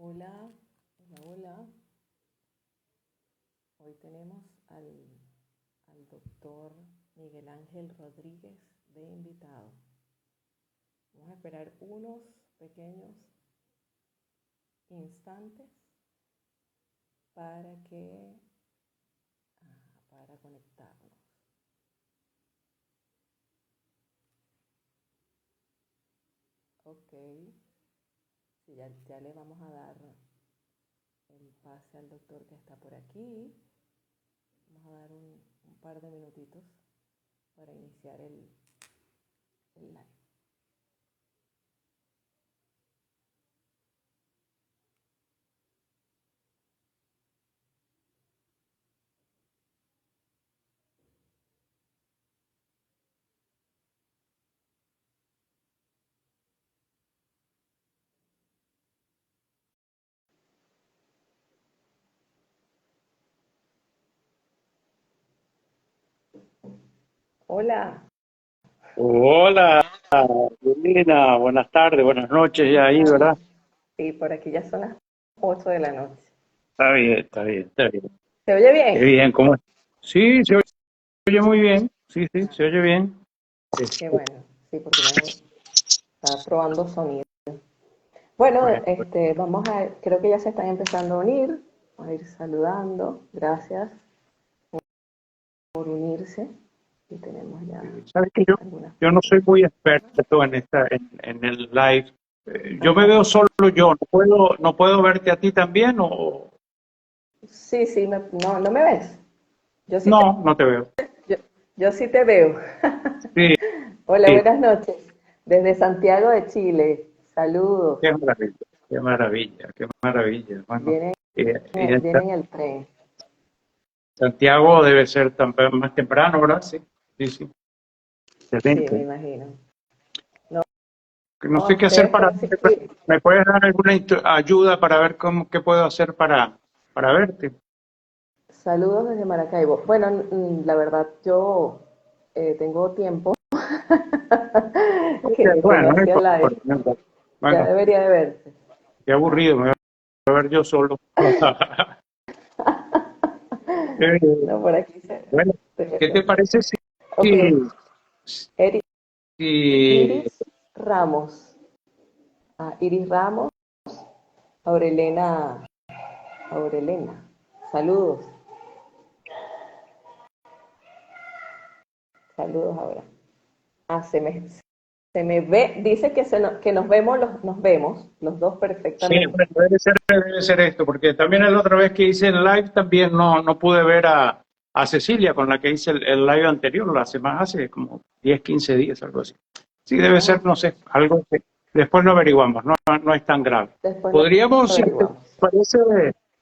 Hola, hola, hola. Hoy tenemos al doctor Miguel Ángel Rodríguez de invitado. Vamos a esperar unos pequeños instantes para para conectarnos. Ok, sí, ya le vamos a dar el pase al doctor que está por aquí. Vamos a dar un par de minutitos para iniciar el live. Hola. Hola, Lina, buenas tardes, buenas noches ya ahí, Hola. ¿verdad? Sí, por aquí ya son las 8 de la noche. Está bien, está bien, está bien. ¿Se oye Qué bien? bien, ¿cómo es? Sí, se oye muy bien, sí, sí, se oye bien. Qué Este, bueno, sí, porque no está probando sonido. Bueno, bueno, creo que ya se están empezando a unir. Vamos a ir saludando. Gracias por unirse. Y tenemos ya sabes que yo, algunas yo no soy muy personas. experto en el live. Yo me Ajá. veo solo yo, no puedo verte a ti también o Sí, sí, no, ¿no me ves? Yo sí te, no, no te veo. yo, yo sí te veo. Sí, Hola, sí, buenas noches. Desde Santiago de Chile. Saludos. qué maravilla, qué maravilla, qué maravilla. Bueno, Vienen, y en vienen en el tren. Santiago debe ser más temprano, ¿verdad? Sí, sí, sí. Sí, me Excelente. imagino. No, No a sé qué hacer ustedes para... por asistir. ¿Me puedes dar alguna ayuda para ver qué puedo hacer para verte? Saludos desde Maracaibo. Bueno, la verdad, yo tengo tiempo Ok, que no bueno, no hacía importa, live. no importa. Ya Bueno, debería de verse. qué aburrido, me voy a ver yo solo. Eh, No, por aquí se, bueno, ¿qué te parece Ok, Eri- si... Iris Ramos. Iris Ramos, Aurelena, Aurelena. Saludos, saludos ahora. Se me ve, dice que, que nos vemos, nos vemos los dos Sí, perfectamente. bueno, debe ser esto, porque también la otra vez que hice el live también no pude ver a Cecilia, con la que hice el live anterior, hace como 10 15 días, algo así. Sí, debe ser, Ok, no sé, algo que después lo averiguamos, no es tan grave. después lo Podríamos, si te averiguamos. parece,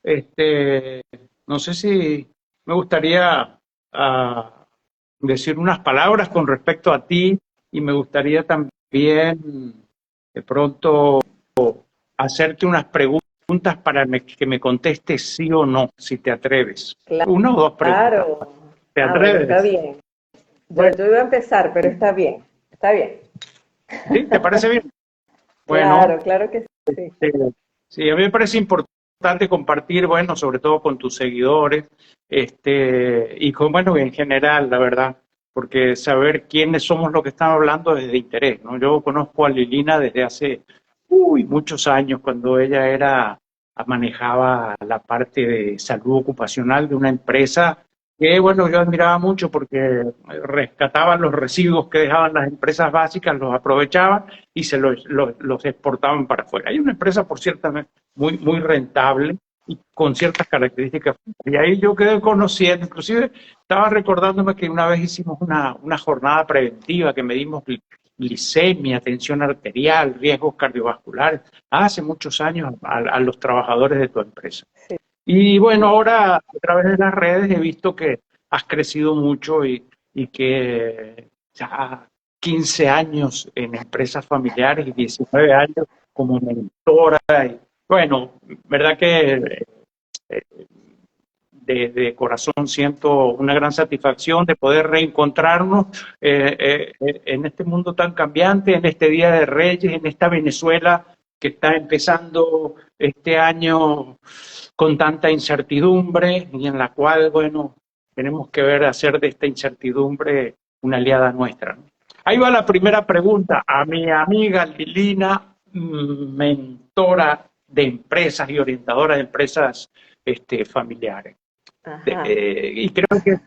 este, no sé si me gustaría decir unas palabras con respecto a ti y me gustaría también de pronto hacerte unas preguntas para que me contestes sí o no, si te atreves. Una o dos preguntas. Claro. ¿Te Bueno, está atreves? bien. Bueno, Yo iba a empezar, pero está bien. Está bien. ¿sí? ¿Te parece bien? Claro, Bueno, claro que sí. eh, sí, a mí me parece importante compartir, bueno, sobre todo con tus seguidores, y con, bueno, en general, la verdad, porque saber quiénes somos los que estamos hablando es de interés, ¿no? Yo conozco a Lilina desde hace, muchos años, cuando ella manejaba la parte de salud ocupacional de una empresa que, bueno, yo admiraba mucho porque rescataban los residuos que dejaban las empresas básicas, los aprovechaban y los exportaban para afuera. Hay una empresa, por cierto, muy rentable y con ciertas características. Y ahí yo quedé conociendo, inclusive estaba recordándome que una vez hicimos una jornada preventiva que medimos glicemia, tensión arterial, riesgos cardiovasculares, hace muchos años a los trabajadores de tu empresa. Sí, Y bueno, sí. ahora a través de las redes he visto que has crecido mucho y que ya 15 años en empresas familiares y 19 años como mentora. Y bueno, verdad que de corazón siento una gran satisfacción de poder reencontrarnos en este mundo tan cambiante, en este Día de Reyes, en esta Venezuela que está empezando este año con tanta incertidumbre y en la cual, bueno, tenemos que ver hacer de esta incertidumbre una aliada nuestra, ¿no? Ahí va la primera pregunta a mi amiga Lilina, mentora de empresas y orientadora de empresas familiares. Ajá. Y creo que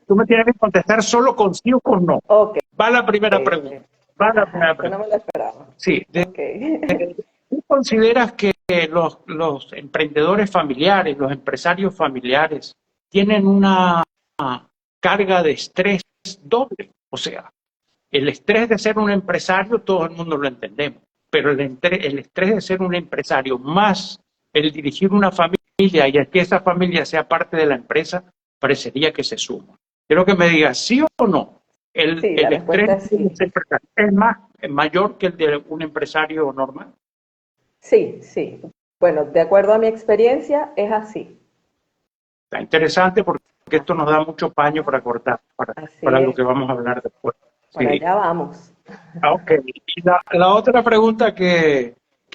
tú me tienes que contestar solo con sí o con no. Ok. Va la primera pregunta. Va la Ajá, primera eso no pregunta. me lo esperaba. Sí, Ok. ¿tú consideras que los emprendedores familiares, los empresarios familiares, tienen una carga de estrés doble? O sea, el estrés de ser un empresario, todo el mundo lo entendemos, pero el estrés de ser un empresario más el dirigir una familia y que esa familia sea parte de la empresa, parecería que se suma. Quiero que me digas sí o no. Sí, la El estrés respuesta es de sí. ese empresario es más, es mayor que el de un empresario normal. Sí, sí. Bueno, de acuerdo a mi experiencia, es así. Está interesante porque esto nos Así, da mucho paño para cortar, así para lo es. que vamos a hablar después. Para Sí. allá vamos. Ok. Y la otra pregunta que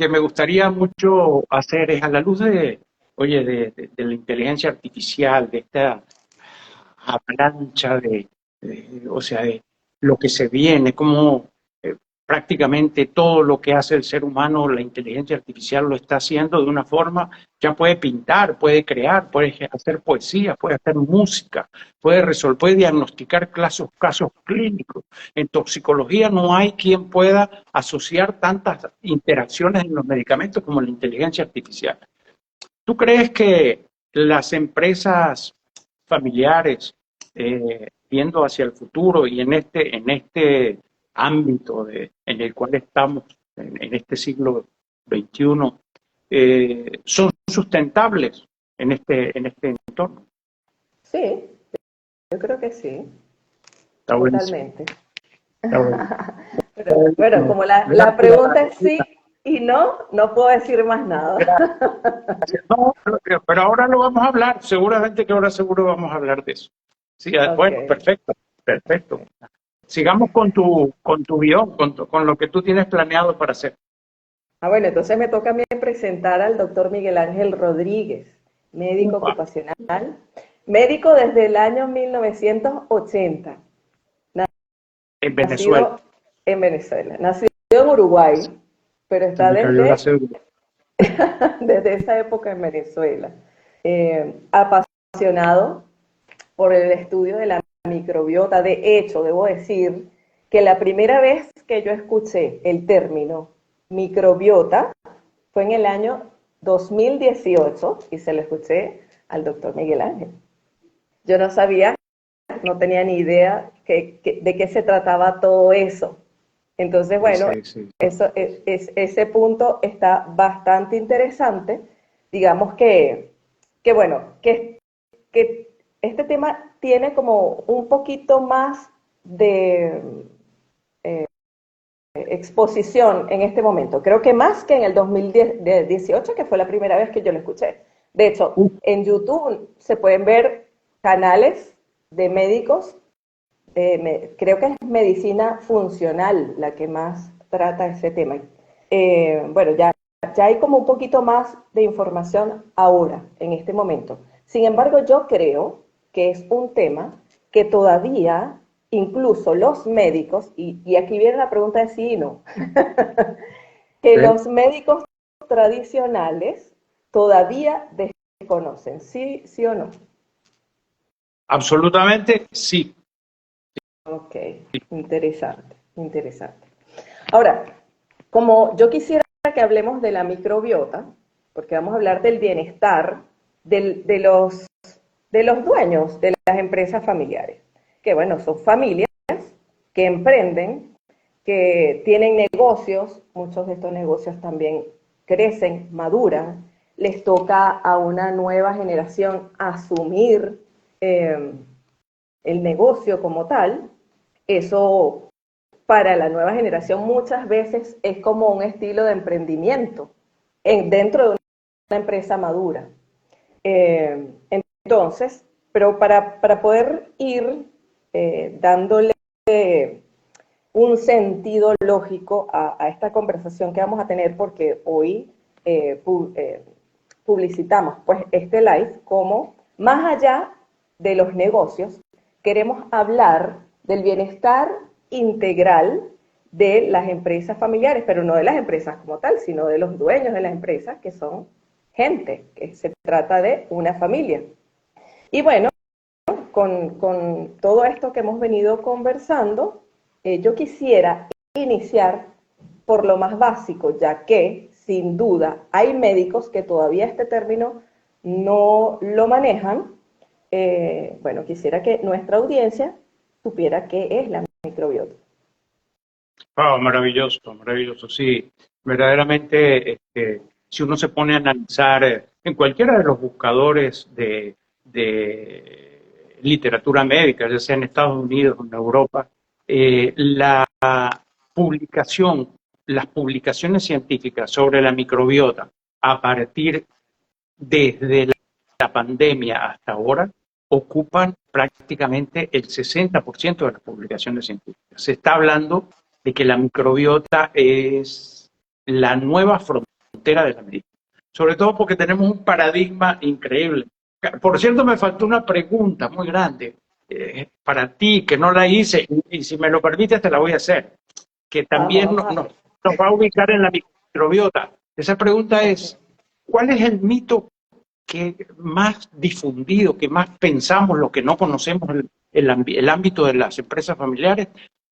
me gustaría mucho hacer es a la luz de, oye, de la inteligencia artificial, de esta avalancha o sea, de lo que se viene, como prácticamente todo lo que hace el ser humano, la inteligencia artificial lo está haciendo de una forma, ya puede pintar, puede crear, puede hacer poesía, puede hacer música, puede resolver, puede diagnosticar casos clínicos. En toxicología no hay quien pueda asociar tantas interacciones en los medicamentos como la inteligencia artificial. ¿Tú crees que las empresas familiares, viendo hacia el futuro y en este ámbito en el cual estamos, en este siglo XXI, son sustentables en este entorno? Sí, yo creo que sí, Está buenísimo, totalmente. está bueno. Pero, bueno, como la pregunta es sí y no, no puedo decir más nada. No, pero ahora lo vamos a hablar, seguramente que ahora seguro vamos a hablar de eso. Sí, Ok, bueno, perfecto, perfecto. ok. Sigamos con tu guión, con lo que tú tienes planeado para hacer. Ah, bueno, entonces me toca a mí presentar al doctor Miguel Ángel Rodríguez, médico Upa, ocupacional, médico desde el año 1980, en Venezuela, nacido en Venezuela, nacido en Uruguay, pero se está me cayó la desde, cédula. desde esa época en Venezuela. Apasionado por el estudio de la microbiota. De hecho, debo decir que la primera vez que yo escuché el término microbiota fue en el año 2018 y se lo escuché al doctor Miguel Ángel. Yo no sabía, no tenía ni idea de qué se trataba todo eso. Entonces, Sí, bueno, sí, sí. ese punto está bastante interesante. Digamos que bueno, que este tema tiene como un poquito más de exposición en este momento. Creo que más que en el 2018, que fue la primera vez que yo lo escuché. De hecho, Uh, en YouTube se pueden ver canales de médicos, creo que es medicina funcional la que más trata ese tema. Bueno, ya hay como un poquito más de información ahora, en este momento. Sin embargo, yo creo que es un tema que todavía, incluso los médicos, y aquí viene la pregunta de sí y no, que sí. los médicos tradicionales todavía desconocen, sí, sí o no. Absolutamente sí. Ok, interesante, interesante. Ahora, como yo quisiera que hablemos de la microbiota, porque vamos a hablar del bienestar de los dueños de las empresas familiares, que bueno, son familias que emprenden, que tienen negocios, muchos de estos negocios también crecen, maduran, les toca a una nueva generación asumir eh, el negocio como tal. Eso para la nueva generación muchas veces es como un estilo de emprendimiento dentro de una empresa madura. Entonces, pero para poder ir dándole un sentido lógico a esta conversación que vamos a tener, porque hoy publicitamos pues este live como más allá de los negocios, queremos hablar del bienestar integral de las empresas familiares, pero no de las empresas como tal, sino de los dueños de las empresas, que son gente, que se trata de una familia. Y bueno, con todo esto que hemos venido conversando, yo quisiera iniciar por lo más básico, ya que sin duda hay médicos que todavía este término no lo manejan. Bueno, quisiera que nuestra audiencia supiera qué es la microbiota. Wow, maravilloso, maravilloso, sí. Verdaderamente, si uno se pone a analizar en cualquiera de los buscadores de literatura médica, ya sea en Estados Unidos o en Europa, la publicación, las publicaciones científicas sobre la microbiota a partir desde la pandemia hasta ahora ocupan prácticamente el 60% de las publicaciones científicas. Se está hablando de que la microbiota es la nueva frontera de la medicina, sobre todo porque tenemos un paradigma increíble. Por cierto, me faltó una pregunta muy grande para ti, que no la hice, y si me lo permites te la voy a hacer, que también nos va a ubicar en la microbiota. Esa pregunta es, ¿cuál es el mito que más difundido, que más pensamos, lo que no conocemos, el ámbito de las empresas familiares,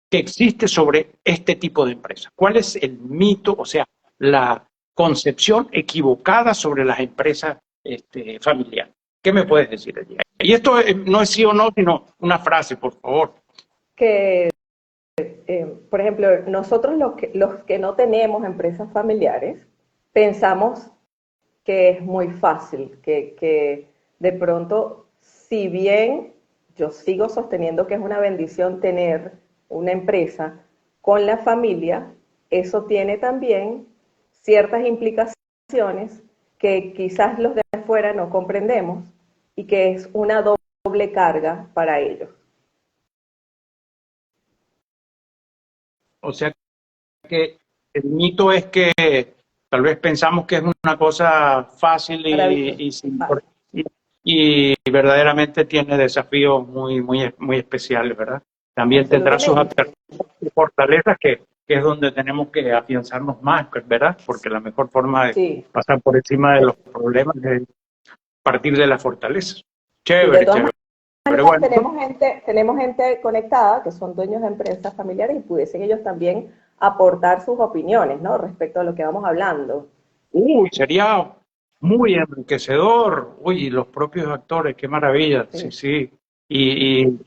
que existe sobre este tipo de empresas? ¿Cuál es el mito, o sea, la concepción equivocada sobre las empresas familiares? ¿Qué me puedes decir allí? Y esto no es sí o no, sino una frase, por favor. Que, por ejemplo, nosotros los que no tenemos empresas familiares, pensamos que es muy fácil, que de pronto, si bien yo sigo sosteniendo que es una bendición tener una empresa con la familia, eso tiene también ciertas implicaciones que quizás los de afuera no comprendemos y que es una doble carga para ellos. O sea que el mito es que tal vez pensamos que es una cosa fácil y, y verdaderamente tiene desafíos muy especiales, ¿verdad? También tendrá sus fortalezas que es donde tenemos que afianzarnos más, ¿verdad? Porque la mejor forma de pasar por encima de los problemas es partir de las fortalezas. Chévere, chévere. Pero bueno, tenemos gente conectada que son dueños de empresas familiares y pudiesen ellos también aportar sus opiniones, ¿no? Respecto a lo que vamos hablando. Sería muy enriquecedor. Uy, los propios actores, qué maravilla. Sí, sí. Y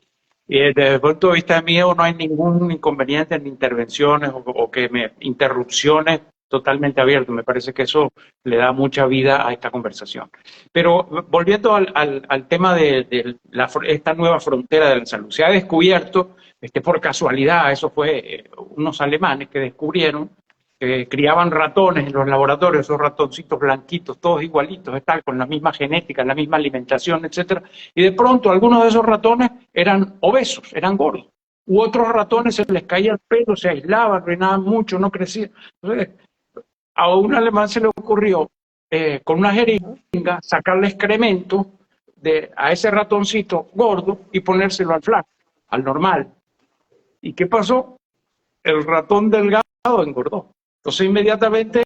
desde el punto de vista mío no hay ningún inconveniente en intervenciones o interrupciones totalmente abiertas. Me parece que eso le da mucha vida a esta conversación. Pero volviendo al tema de esta nueva frontera de la salud, se ha descubierto, por casualidad, eso fue unos alemanes que descubrieron que criaban ratones en los laboratorios, esos ratoncitos blanquitos, todos igualitos, con la misma genética, la misma alimentación, etcétera, y de pronto algunos de esos ratones eran obesos, eran gordos, u otros ratones se les caía el pelo, se aislaban, reinaban mucho, no crecían. Entonces, a un alemán se le ocurrió con una jeringa sacarle excremento a ese ratoncito gordo y ponérselo al flaco, al normal. ¿Y qué pasó? El ratón delgado engordó. Entonces inmediatamente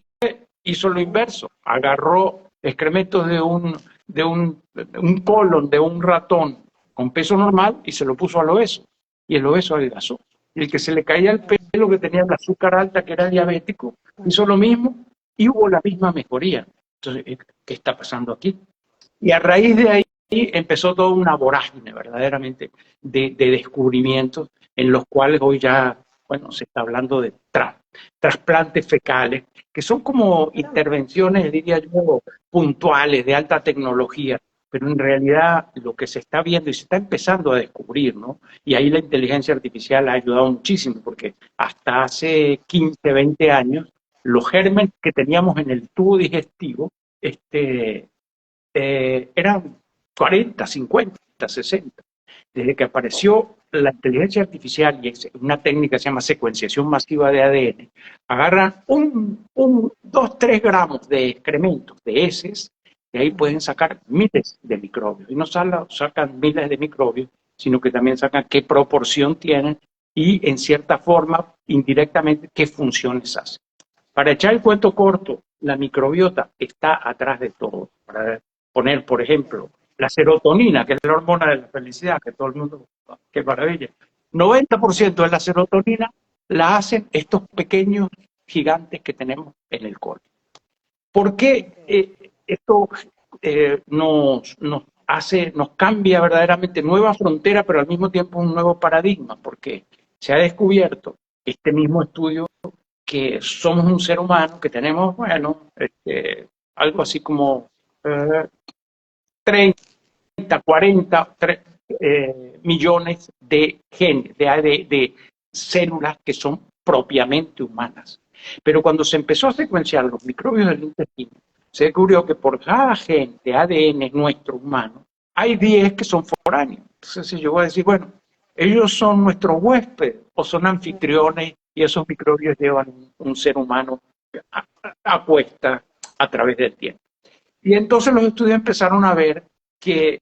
hizo lo inverso, agarró excrementos de un colon de un ratón con peso normal y se lo puso al obeso, y el obeso adelgazó. Y el que se le caía el pelo, que tenía el azúcar alta, que era diabético, hizo lo mismo y hubo la misma mejoría. Entonces, ¿qué está pasando aquí? Y a raíz de ahí empezó toda una vorágine verdaderamente de descubrimientos en los cuales hoy ya, bueno, se está hablando de trasplantes fecales, que son como intervenciones, diría yo, puntuales, de alta tecnología, pero en realidad lo que se está viendo y se está empezando a descubrir, ¿no? Y ahí la inteligencia artificial ha ayudado muchísimo, porque hasta hace 15, 20 años, los gérmenes que teníamos en el tubo digestivo, eran 40, 50, 60. desde que apareció la inteligencia artificial y una técnica que se llama secuenciación masiva de ADN, agarran 2, 3 gramos de excrementos, de heces, y ahí pueden sacar miles de microbios. Y no sacan miles de microbios, sino que también sacan qué proporción tienen y, en cierta forma, indirectamente, qué funciones hacen. Para echar el cuento corto, la microbiota está atrás de todo. Para poner, por ejemplo, la serotonina, que es la hormona de la felicidad, que todo el mundo, qué maravilla. 90% de la serotonina la hacen estos pequeños gigantes que tenemos en el colon. ¿Por qué esto nos cambia verdaderamente nueva frontera, pero al mismo tiempo un nuevo paradigma? Porque se ha descubierto este mismo estudio que somos un ser humano, que tenemos, bueno, algo así como 30, 40 millones de genes, de células que son propiamente humanas. Pero cuando se empezó a secuenciar los microbios del intestino, se descubrió que por cada gen de ADN nuestro humano, hay 10 que son foráneos. Entonces, si yo voy a decir, bueno, ellos son nuestros huéspedes o son anfitriones y esos microbios llevan un ser humano a cuesta a través del tiempo. Y entonces los estudios empezaron a ver que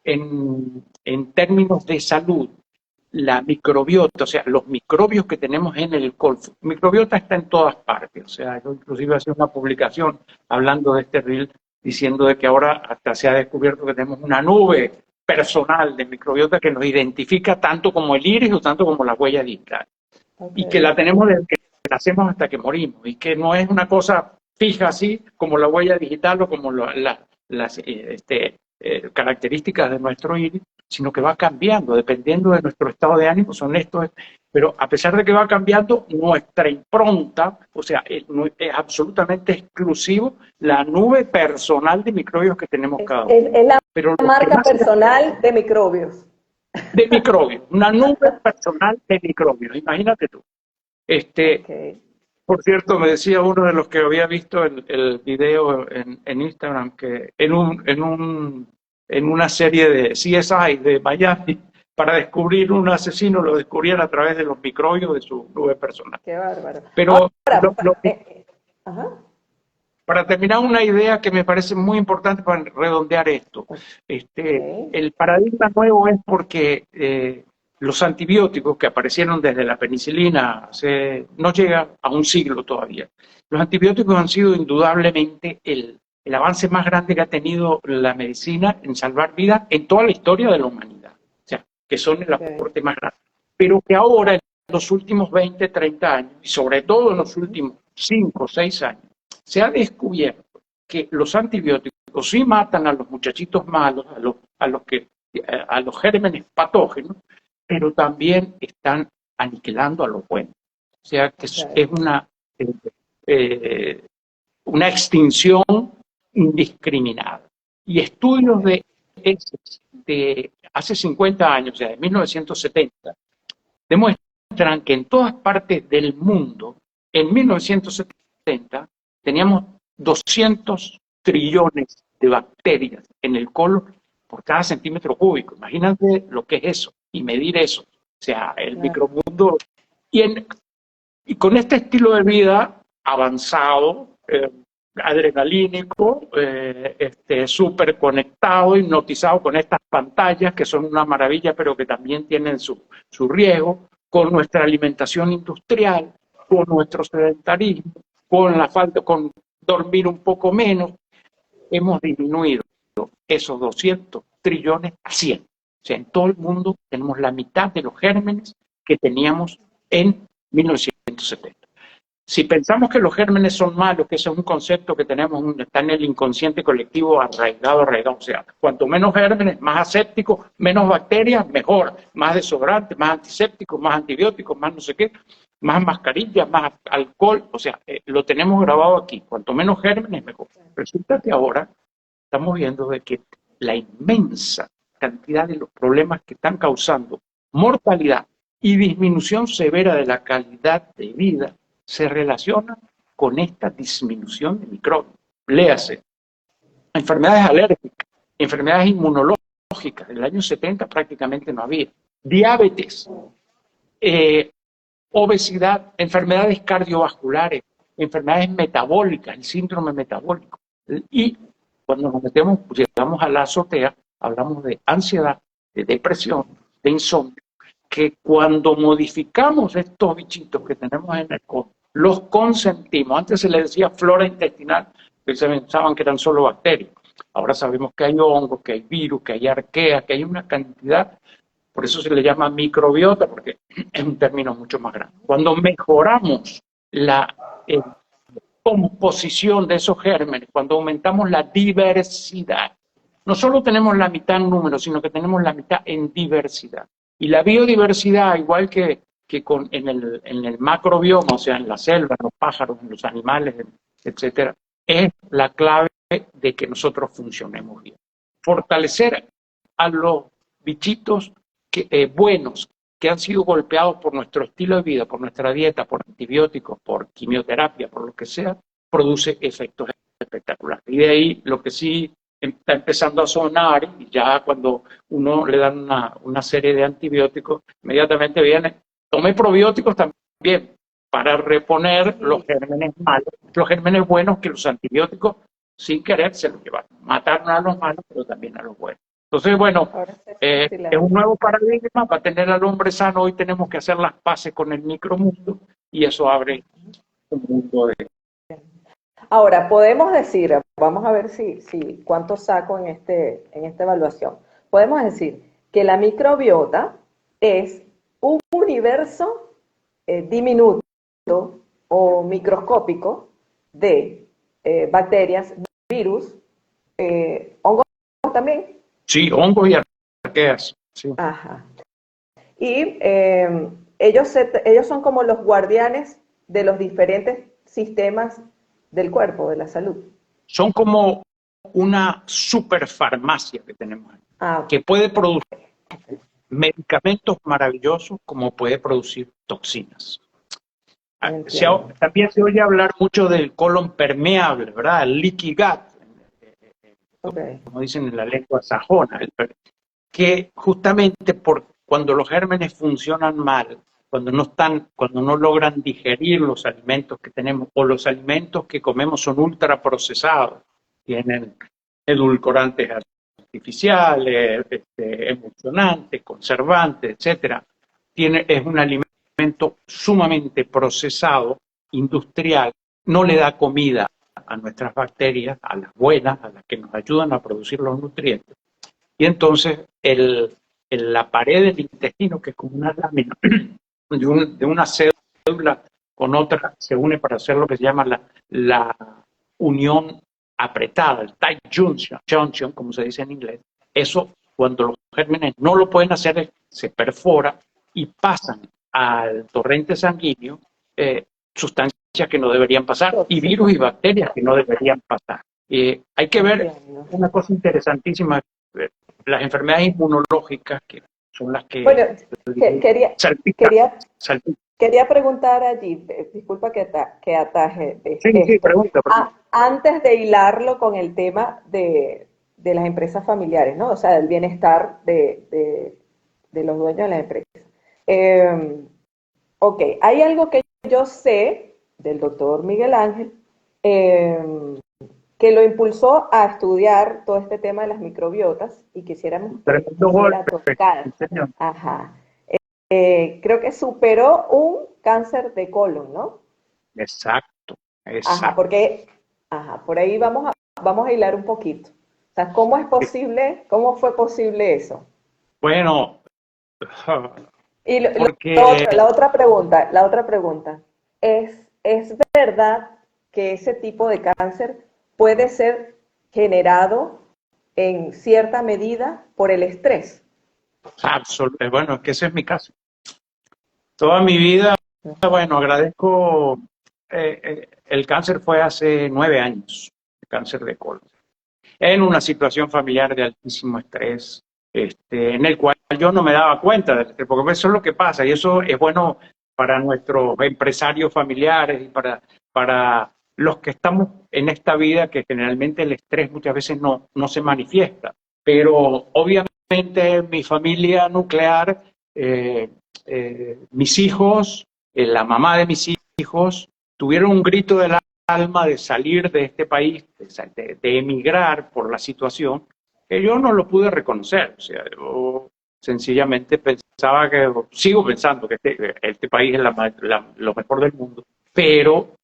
en términos de salud, la microbiota, o sea, los microbios que tenemos en el colon, microbiota está en todas partes, o sea, yo inclusive hacía una publicación hablando de este reel, diciendo de que ahora hasta se ha descubierto que tenemos una nube personal de microbiota que nos identifica tanto como el iris o tanto como la huella digital. Okay. Y que la tenemos desde que nacemos hasta que morimos, y que no es una cosa fija así como la huella digital o como las características de nuestro iris, sino que va cambiando dependiendo de nuestro estado de ánimo, son estos, pero a pesar de que va cambiando, nuestra impronta, o sea, es absolutamente exclusivo la nube personal de microbios que tenemos cada uno. Es la marca personal de microbios. De microbios, una nube personal de microbios, imagínate tú. Okay. Por cierto, me decía uno de los que había visto el video en Instagram que en una serie de CSI de Miami, para descubrir un asesino lo descubrían a través de los microbios de su nube personal. Qué bárbaro. Pero para terminar, una idea que me parece muy importante para redondear esto. El paradigma nuevo es porque los antibióticos que aparecieron desde la penicilina no llega a un siglo todavía. Los antibióticos han sido indudablemente el avance más grande que ha tenido la medicina en salvar vidas en toda la historia de la humanidad. O sea, que son el aporte más grande. Pero que ahora, en los últimos 20, 30 años, y sobre todo en los últimos 5 o 6 años, se ha descubierto que los antibióticos sí matan a los muchachitos malos, a los gérmenes patógenos, pero también están aniquilando a los buenos. O sea, que es una extinción indiscriminada. Y estudios de hace 50 años, o sea, de 1970, demuestran que en todas partes del mundo, en 1970, teníamos 200 trillones de bacterias en el colon por cada centímetro cúbico. Imagínate lo que es eso y medir eso. O sea, el micromundo. Y con este estilo de vida avanzado, adrenalínico, súper conectado, hipnotizado con estas pantallas que son una maravilla, pero que también tienen su riesgo, con nuestra alimentación industrial, con nuestro sedentarismo, con dormir un poco menos, hemos disminuido esos 200 trillones a 100. O sea, en todo el mundo tenemos la mitad de los gérmenes que teníamos en 1970. Si pensamos que los gérmenes son malos, que ese es un concepto que tenemos, está en el inconsciente colectivo arraigado, o sea, cuanto menos gérmenes, más asépticos, menos bacterias, mejor, más desodorantes, más antisépticos, más antibióticos, más no sé qué, más mascarillas, más alcohol, o sea, lo tenemos grabado aquí, cuanto menos gérmenes, mejor. Resulta que ahora estamos viendo de que la inmensa cantidad de los problemas que están causando mortalidad y disminución severa de la calidad de vida se relaciona con esta disminución de microbios. Léase, enfermedades alérgicas, enfermedades inmunológicas, inmunológicas. En el año 70 prácticamente no había. Diabetes, obesidad, enfermedades cardiovasculares, enfermedades metabólicas, el síndrome metabólico. Y cuando nos metemos, llegamos a la azotea, hablamos de ansiedad, de depresión, de insomnio, que cuando modificamos estos bichitos que tenemos en el cuerpo, los consentimos. Antes se les decía flora intestinal, que se pensaban que eran solo bacterias. Ahora sabemos que hay hongos, que hay virus, que hay arqueas, que hay una cantidad. Por eso se le llama microbiota, porque es un término mucho más grande. Cuando mejoramos la composición de esos gérmenes, cuando aumentamos la diversidad, no solo tenemos la mitad en número, sino que tenemos la mitad en diversidad. Y la biodiversidad, igual que en el macrobioma, o sea, en la selva, en los pájaros, en los animales, etcétera, es la clave de que nosotros funcionemos bien. Fortalecer a los bichitos buenos que han sido golpeados por nuestro estilo de vida, por nuestra dieta, por antibióticos, por quimioterapia, por lo que sea, produce efectos espectaculares. Y de ahí lo que sí está empezando a sonar, y ya cuando uno le dan una serie de antibióticos, inmediatamente viene, tome probióticos también para reponer los gérmenes malos, los gérmenes buenos que los antibióticos sin querer se los llevan. Mataron a los malos, pero también a los buenos. Entonces, bueno, es un nuevo paradigma para tener al hombre sano. Hoy tenemos que hacer las paces con el micromundo y eso abre un mundo de... Ahora, podemos decir, vamos a ver si cuánto saco en esta evaluación. Podemos decir que la microbiota es un universo diminuto o microscópico de bacterias, virus, hongos también. Sí, hongos y arqueas. Sí. Ajá. Y ellos son como los guardianes de los diferentes sistemas del cuerpo, de la salud. Son como una superfarmacia que tenemos aquí, que puede producir medicamentos maravillosos como puede producir toxinas. También se oye hablar mucho del colon permeable, ¿verdad? El leaky gut, como dicen en la lengua sajona, que justamente cuando los gérmenes funcionan mal, cuando no logran digerir los alimentos que tenemos, o los alimentos que comemos son ultraprocesados, tienen edulcorantes artificiales, emulsionantes, conservantes, etcétera. Es un alimento sumamente procesado, industrial, no le da comida a nuestras bacterias, a las buenas, a las que nos ayudan a producir los nutrientes. Y entonces la pared del intestino, que es como una lámina de una célula con otra, se une para hacer lo que se llama la unión apretada, el tight junction, como se dice en inglés. Eso, cuando los gérmenes no lo pueden hacer, se perfora y pasan al torrente sanguíneo sustancias que no deberían pasar y virus y bacterias que no deberían pasar. Hay que ver una cosa interesantísima, las enfermedades inmunológicas, que son las que... Bueno, quería preguntar allí, disculpa que ataje. Sí, pregunta. Antes de hilarlo con el tema de las empresas familiares, ¿no? O sea, del bienestar de los dueños de las empresas. Ok, hay algo que yo sé del doctor Miguel Ángel, que lo impulsó a estudiar todo este tema de las microbiotas y quisiéramos tocar. Ajá. Creo que superó un cáncer de colon, ¿no? Exacto. Ajá, por ahí vamos a hilar un poquito. O sea, ¿cómo fue posible eso? Bueno, y porque... la otra pregunta, ¿es verdad que ese tipo de cáncer puede ser generado en cierta medida por el estrés? Absolutamente. Bueno, es que ese es mi caso. Toda mi vida, bueno, agradezco, el cáncer fue hace 9 años, el cáncer de colon, en una situación familiar de altísimo estrés, en el cual yo no me daba cuenta del estrés, porque eso es lo que pasa, y eso es bueno para nuestros empresarios familiares y para los que estamos en esta vida, que generalmente el estrés muchas veces no se manifiesta, pero obviamente mi familia nuclear, mis hijos, la mamá de mis hijos, tuvieron un grito del alma de salir de este país, de emigrar por la situación, que yo no lo pude reconocer. O sea, yo sencillamente pensaba que, sigo pensando que este país es lo mejor del mundo, pero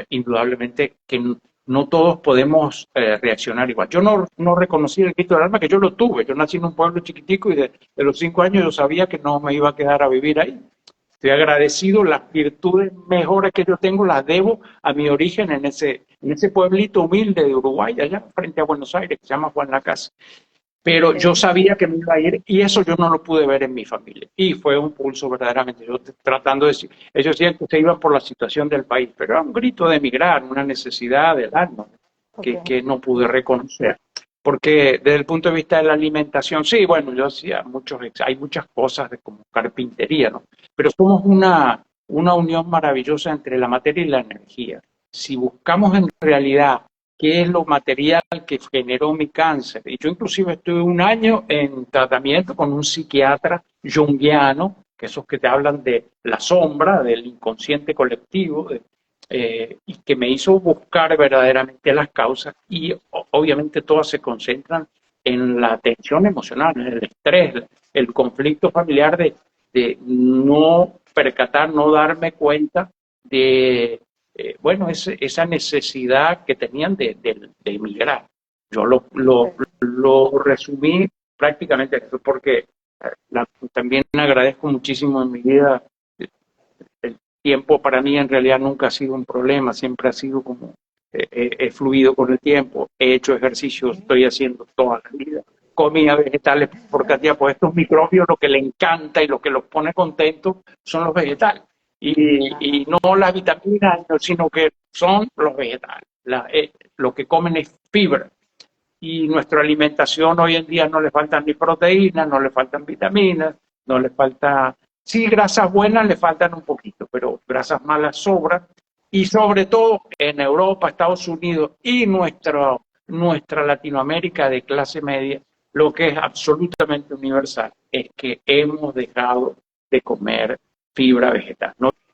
indudablemente que no todos podemos reaccionar igual. Yo no reconocí el grito del alma, que yo lo tuve. Yo nací en un pueblo chiquitico y de los 5 años yo sabía que no me iba a quedar a vivir ahí. Estoy agradecido, las virtudes mejores que yo tengo las debo a mi origen en ese pueblito humilde de Uruguay, allá frente a Buenos Aires, que se llama Juan Lacase. Pero yo sabía que me iba a ir y eso yo no lo pude ver en mi familia. Y fue un pulso verdaderamente. Yo tratando de decir, ellos decían que se iban por la situación del país, pero era un grito de emigrar, una necesidad del alma que no pude reconocer. Porque desde el punto de vista de la alimentación, sí, bueno, yo hacía hay muchas cosas de como carpintería, ¿no? Pero somos una unión maravillosa entre la materia y la energía. Si buscamos en realidad qué es lo material que generó mi cáncer. Y yo inclusive estuve 1 año en tratamiento con un psiquiatra junguiano, que esos que te hablan de la sombra, del inconsciente colectivo, y que me hizo buscar verdaderamente las causas y obviamente todas se concentran en la tensión emocional, en el estrés, el conflicto familiar de no percatar, no darme cuenta de bueno, esa necesidad que tenían de emigrar. Yo lo resumí prácticamente porque también agradezco muchísimo en mi vida. El tiempo para mí en realidad nunca ha sido un problema, siempre ha sido como he fluido con el tiempo, he hecho ejercicio, estoy haciendo toda la vida, comía vegetales por cantidad, pues estos microbios lo que le encanta y lo que los pone contentos son los vegetales. Y no las vitaminas, sino que son los vegetales. Lo que comen es fibra. Y nuestra alimentación hoy en día no le faltan ni proteínas, no le faltan vitaminas, no le falta... Sí, grasas buenas le faltan un poquito, pero grasas malas sobran. Y sobre todo en Europa, Estados Unidos y nuestra Latinoamérica de clase media, lo que es absolutamente universal es que hemos dejado de comer fibra vegetal.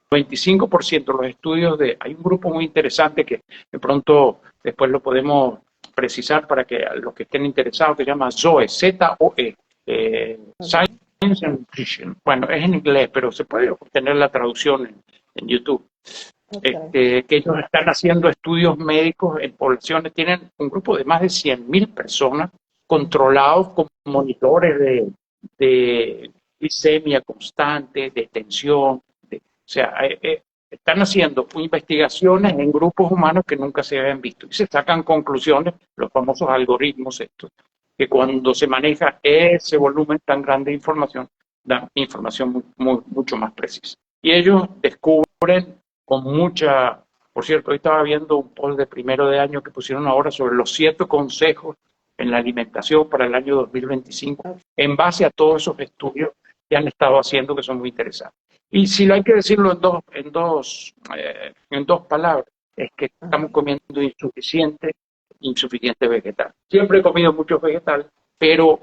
95% de los estudios hay un grupo muy interesante que de pronto después lo podemos precisar para que a los que estén interesados, que se llama ZOE, Z-O-E, Science and Nutrition. Bueno, es en inglés, pero se puede obtener la traducción en YouTube. Que ellos están haciendo estudios médicos en poblaciones, tienen un grupo de más de 100.000 personas controlados con monitores de glicemia constante, de tensión, o sea, están haciendo investigaciones en grupos humanos que nunca se habían visto y se sacan conclusiones, los famosos algoritmos estos, que cuando se maneja ese volumen tan grande de información, dan información mucho más precisa. Y ellos descubren con mucha... Por cierto, hoy estaba viendo un post de 1 de año que pusieron ahora sobre los 7 consejos en la alimentación para el año 2025, en base a todos esos estudios que han estado haciendo que son muy interesantes. Y si lo hay que decirlo en dos palabras, es que estamos comiendo insuficiente vegetal. Siempre he comido muchos vegetales, pero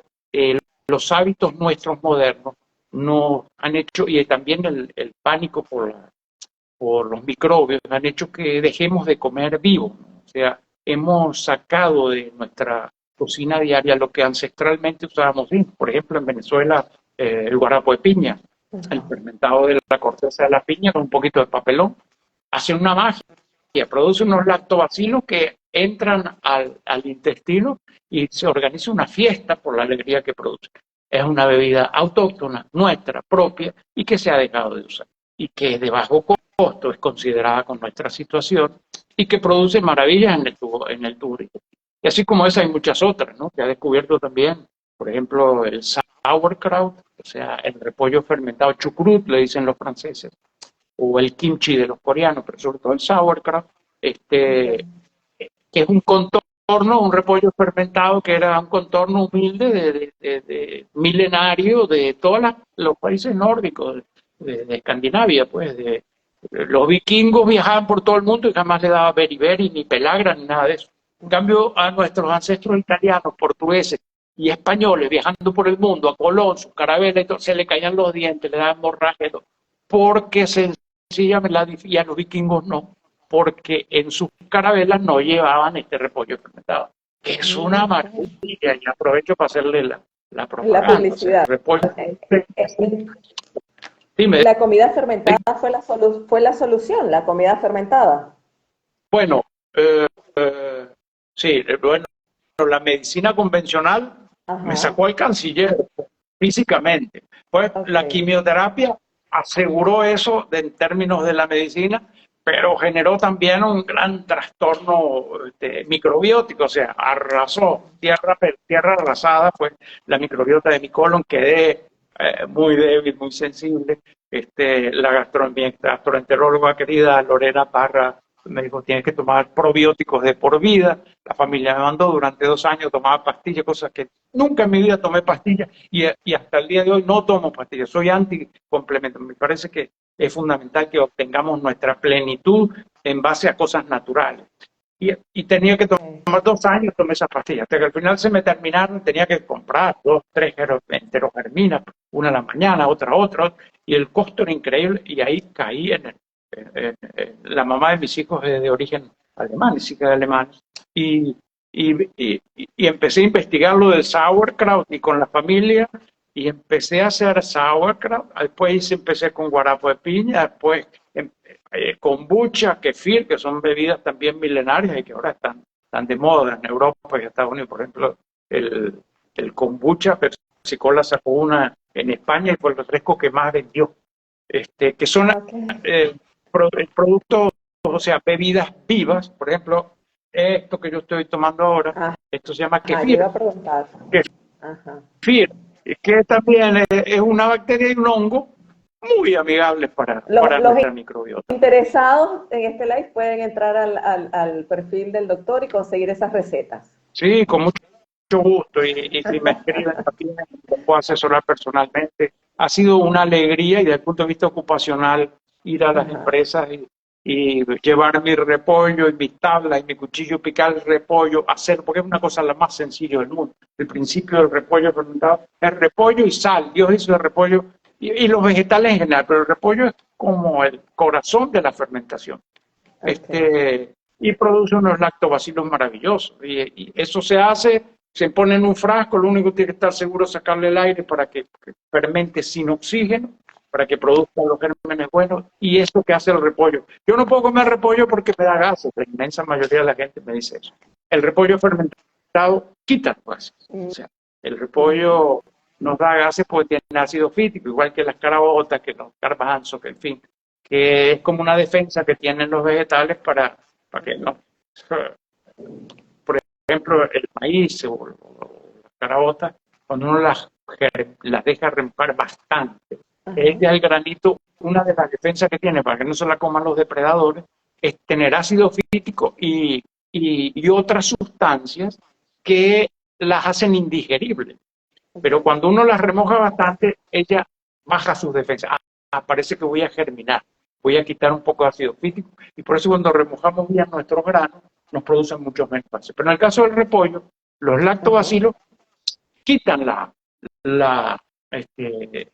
los hábitos nuestros modernos nos han hecho, y también el pánico por los microbios, han hecho que dejemos de comer vivo, ¿no? O sea, hemos sacado de nuestra cocina diaria lo que ancestralmente usábamos. Por ejemplo, en Venezuela, el guarapo de piña, el fermentado de la corteza de la piña con un poquito de papelón, hace una magia, produce unos lactobacilos que entran al intestino y se organiza una fiesta por la alegría que produce. Es una bebida autóctona, nuestra, propia, y que se ha dejado de usar. Y que es de bajo costo, es considerada con nuestra situación, y que produce maravillas en el tubo. Y así como esa hay muchas otras, ¿no? Que ha descubierto también, por ejemplo, el sauerkraut, o sea, el repollo fermentado, chucrut, le dicen los franceses, o el kimchi de los coreanos, pero sobre todo el sauerkraut, que es un contorno, un repollo fermentado que era un contorno humilde de milenario de todos los países nórdicos, de Escandinavia, pues, los vikingos viajaban por todo el mundo y jamás le daba beriberi, ni pelagra, ni nada de eso. En cambio, a nuestros ancestros italianos, portugueses, y españoles viajando por el mundo, a Colón, sus carabelas, y todo, se le caían los dientes, le daban hemorragia, porque sencillamente, y a los vikingos no, porque en sus carabelas no llevaban este repollo fermentado, que es una maravilla, y aprovecho para hacerle la La propaganda, o sea, el publicidad. repollo. Eh, Dime, La comida fermentada fue la solución, la comida fermentada. bueno, eh, sí, bueno, la medicina convencional me Ajá, sacó el canciller físicamente. Pues ok. la quimioterapia aseguró eso en términos de la medicina, pero generó también un gran trastorno microbiótico, o sea, arrasó tierra arrasada, pues la microbiota de mi colon quedé muy débil, muy sensible. Mi gastroenteróloga querida Lorena Parra me dijo, tienes que tomar probióticos de por vida. La familia me mandó durante 2 años, tomaba pastillas, cosas que nunca en mi vida tomé pastillas y hasta el día de hoy no tomo pastillas. Soy anti-complemento. Me parece que es fundamental que obtengamos nuestra plenitud en base a cosas naturales. Y tenía que Ok. tomar 2 años, tomé esas pastillas. Hasta que al final se me terminaron, tenía que comprar 2, 3 enterogerminas, una a la mañana, otra, y el costo era increíble, y ahí caí la mamá de mis hijos es de origen alemán, es hija de alemanes, y, y empecé a investigar lo del sauerkraut y con la familia, y empecé a hacer sauerkraut, después empecé con guarapo de piña, después kombucha, kefir, que son bebidas también milenarias y que ahora están de moda en Europa y Estados Unidos. Por ejemplo, el kombucha, Pepsi Cola sacó una en España y fue el refresco que más vendió. Que son Ok. eh, productos, o sea, bebidas vivas. Por ejemplo, esto que yo estoy tomando ahora, esto se llama Ajá, yo kefir. iba a preguntar. Ajá. Kefir, que también es una bacteria y un hongo muy amigables para Los nuestra microbiota. interesados en este live pueden entrar al perfil del doctor y conseguir esas recetas. Sí, con mucho gusto. Y si me escriben también, lo puedo asesorar personalmente. Ha sido una alegría y desde el punto de vista ocupacional ir a las Ajá. empresas y llevar mi repollo y mis tablas y mi cuchillo, picar el repollo, hacer, porque es una cosa la más sencilla del mundo. El principio del repollo fermentado es repollo y sal. Dios hizo el repollo y los vegetales en general, pero el repollo es como el corazón de la fermentación. Okay. Y produce unos lactobacilos maravillosos. Y eso se hace, se pone en un frasco, lo único que tiene que estar seguro es sacarle el aire para que fermente sin oxígeno, para que produzca los gérmenes buenos, y eso que hace el repollo. Yo no puedo comer repollo porque me da gases, la inmensa mayoría de la gente me dice eso. El repollo fermentado quita los gases. O sea, el repollo nos da gases porque tiene ácido fítico, igual que las caraotas, que los garbanzos, que en fin, que es como una defensa que tienen los vegetales para que no. Por ejemplo, el maíz o las caraotas, cuando uno las deja remojar bastante, es Ajá. ya el granito, una de las defensas que tiene para que no se la coman los depredadores, es tener ácido fítico y otras sustancias que las hacen indigeribles. Pero Okay. cuando uno las remoja bastante, ella baja sus defensas. Parece que voy a germinar, voy a quitar un poco de ácido fítico, y por eso cuando remojamos bien nuestros granos, nos producen muchos menos gases. Pero en el caso del repollo, los Ajá. lactobacilos quitan la, este,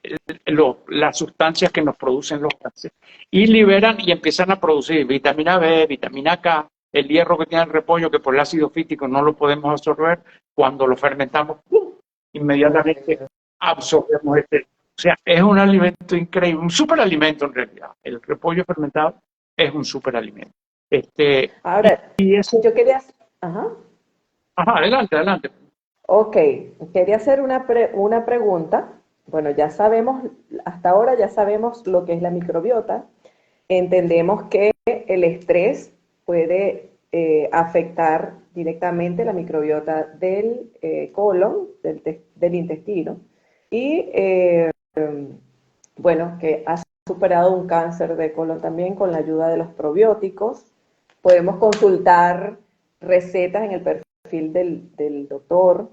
las sustancias que nos producen los gases y liberan y empiezan a producir vitamina B, vitamina K, el hierro que tiene el repollo, que por el ácido fítico no lo podemos absorber. Cuando lo fermentamos, ¡pum!, inmediatamente Maravilloso. absorbemos este. O sea, es un alimento increíble, un superalimento en realidad. El repollo fermentado es un superalimento. Y, Ahora, y eso, yo quería, ajá. ajá, adelante, adelante. Ok, quería hacer una pregunta. Bueno, ya sabemos, hasta ahora ya sabemos lo que es la microbiota. Entendemos que el estrés puede afectar directamente la microbiota del colon, del intestino, y bueno, que ha superado un cáncer de colon también con la ayuda de los probióticos. Podemos consultar recetas en el perfil del doctor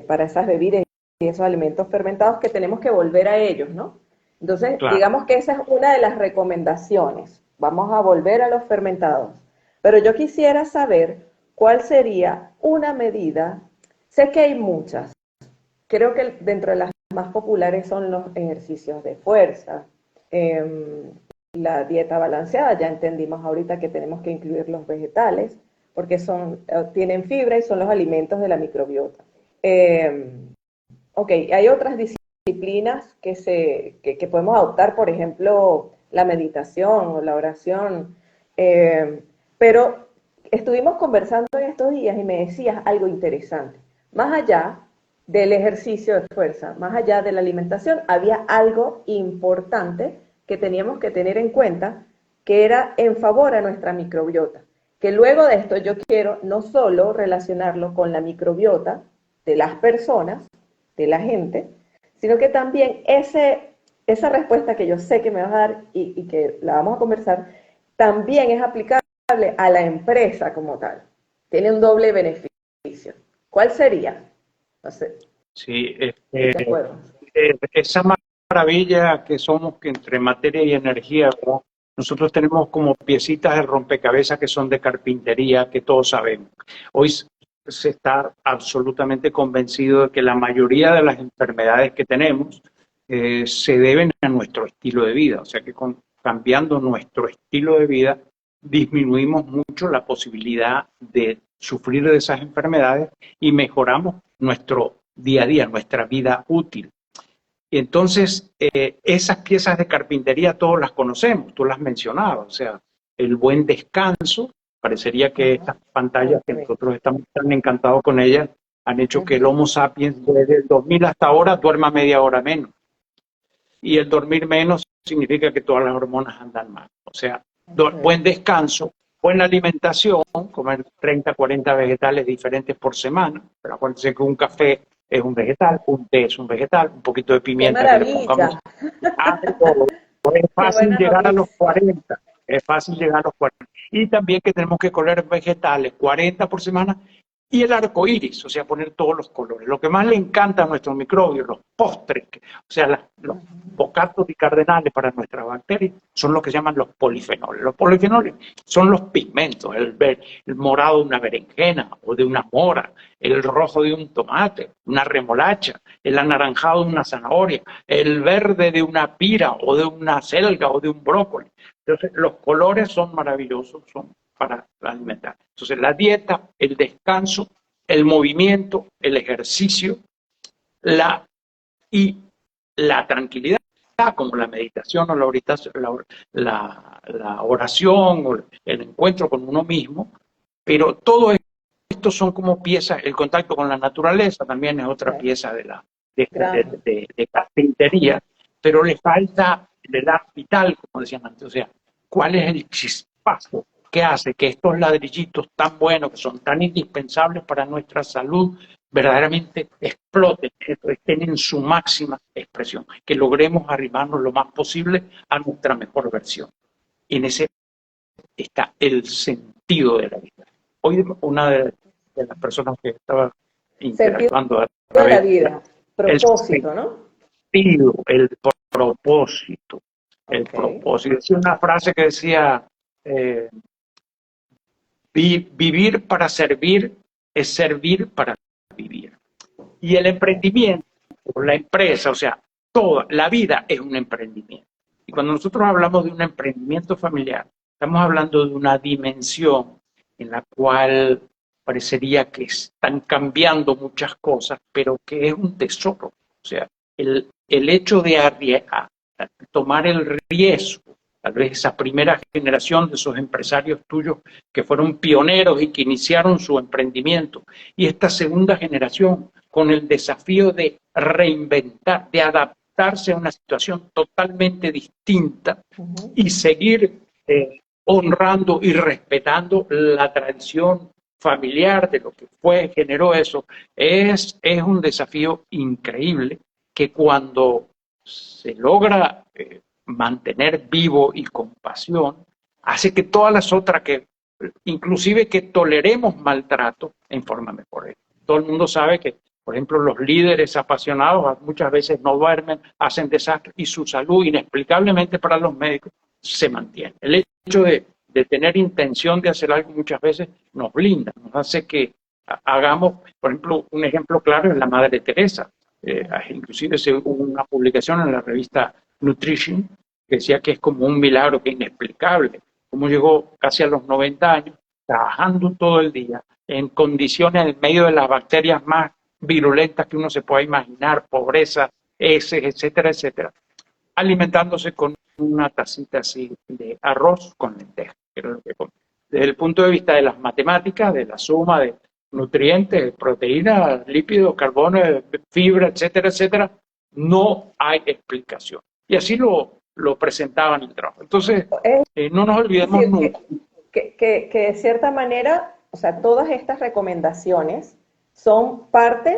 para esas bebidas y esos alimentos fermentados que tenemos que volver a ellos, ¿no? Entonces, Claro. digamos que esa es una de las recomendaciones. Vamos a volver a los fermentados. Pero yo quisiera saber cuál sería una medida. Sé que hay muchas, Creo que dentro de las más populares son los ejercicios de fuerza. Eh, la dieta balanceada, ya entendimos ahorita que tenemos que incluir los vegetales, porque tienen fibra y son los alimentos de la microbiota. Eh, ok, hay otras disciplinas que podemos adoptar, por ejemplo, la meditación o la oración, pero estuvimos conversando en estos días y me decías algo interesante. Más allá del ejercicio de fuerza, más allá de la alimentación, había algo importante que teníamos que tener en cuenta, que era en favor a nuestra microbiota. Que luego de esto yo quiero no solo relacionarlo con la microbiota de las personas, de la gente, sino que también esa respuesta que yo sé que me vas a dar y que la vamos a conversar, también es aplicable a la empresa como tal. Tiene un doble beneficio. ¿Cuál sería? No sé. Sí, ¿De acuerdo? esa maravilla que somos que entre materia y energía, ¿verdad? Nosotros tenemos como piecitas de rompecabezas que son de carpintería, que todos sabemos. Hoy se está absolutamente convencido de que la mayoría de las enfermedades que tenemos se deben a nuestro estilo de vida. O sea que cambiando nuestro estilo de vida disminuimos mucho la posibilidad de sufrir de esas enfermedades y mejoramos nuestro día a día, nuestra vida útil. Y entonces, esas piezas de carpintería todos las conocemos, tú las mencionabas, o sea, el buen descanso, parecería que estas pantallas que nosotros estamos tan encantados con ellas han hecho que el Homo sapiens desde el 2000 hasta ahora duerma media hora menos. Y el dormir menos significa que todas las hormonas andan mal. O sea, buen descanso, buena alimentación, comer 30, 40 vegetales diferentes por semana, pero acuérdense que un café es un vegetal, un té es un vegetal, un poquito de ¡Qué pimienta que le pongamos maravilla! algo. Es ¡Qué fácil buena llegar a los noticia! 40, es fácil llegar a los 40. Y también que tenemos que comer vegetales 40 por semana y el arco iris, o sea, poner todos los colores. Lo que más le encanta a nuestros microbios, los postres, o sea, los bocatos y cardenales para nuestras bacterias, son lo que se llaman los polifenoles. Los polifenoles son los pigmentos, el morado de una berenjena o de una mora, el rojo de un tomate, una remolacha, el anaranjado de una zanahoria, el verde de una pira o de una selga o de un brócoli. Entonces, los colores son maravillosos, son para alimentar. Entonces, la dieta, el descanso, el movimiento, el ejercicio, y la tranquilidad, como la meditación o la oración o el encuentro con uno mismo, pero todo esto son como piezas, el contacto con la naturaleza también es otra pieza de carpintería, pero le falta el edad vital, como decían antes, o sea, ¿cuál es el chispazo que hace que estos ladrillitos tan buenos, que son tan indispensables para nuestra salud, verdaderamente exploten, estén en su máxima expresión, que logremos arrimarnos lo más posible a nuestra mejor versión? Y en ese está el sentido de la vida. Hoy una de las personas que estaba interactuando a de la través vida, el propósito, ¿no? sentido, el propósito, el propósito. Decía una frase que decía, vivir para servir es servir para vivir. Y el emprendimiento, la empresa, o sea, toda la vida es un emprendimiento. Y cuando nosotros hablamos de un emprendimiento familiar, estamos hablando de una dimensión en la cual parecería que están cambiando muchas cosas, pero que es un tesoro. O sea, el hecho de tomar el riesgo, tal vez esa primera generación de esos empresarios tuyos que fueron pioneros y que iniciaron su emprendimiento, y esta segunda generación con el desafío de reinventar, de adaptarse a una situación totalmente distinta y seguir honrando y respetando la tradición familiar de lo que generó eso, es un desafío increíble que cuando se logra mantener vivo y con pasión, hace que todas las otras inclusive que toleremos maltrato en forma mejor. Todo el mundo sabe que, por ejemplo, los líderes apasionados muchas veces no duermen, hacen desastres y su salud, inexplicablemente para los médicos, se mantiene. El hecho de tener intención de hacer algo muchas veces nos blinda, nos hace que hagamos, por ejemplo, un ejemplo claro es la Madre Teresa. inclusive hubo una publicación en la revista Nutrition que decía que es como un milagro, que es inexplicable, cómo llegó casi a los 90 años, trabajando todo el día, en condiciones en medio de las bacterias más virulentas que uno se pueda imaginar, pobreza, heces, etcétera, etcétera, alimentándose con una tacita así de arroz con lentejas, que era lo que comía. Desde el punto de vista de las matemáticas, de la suma de nutrientes, proteínas, lípidos, carbono, fibra, etcétera, etcétera, no hay explicación. Y así lo presentaban en el trabajo. Entonces, Es no nos olvidemos decir, nunca. que de cierta manera, o sea, todas estas recomendaciones son parte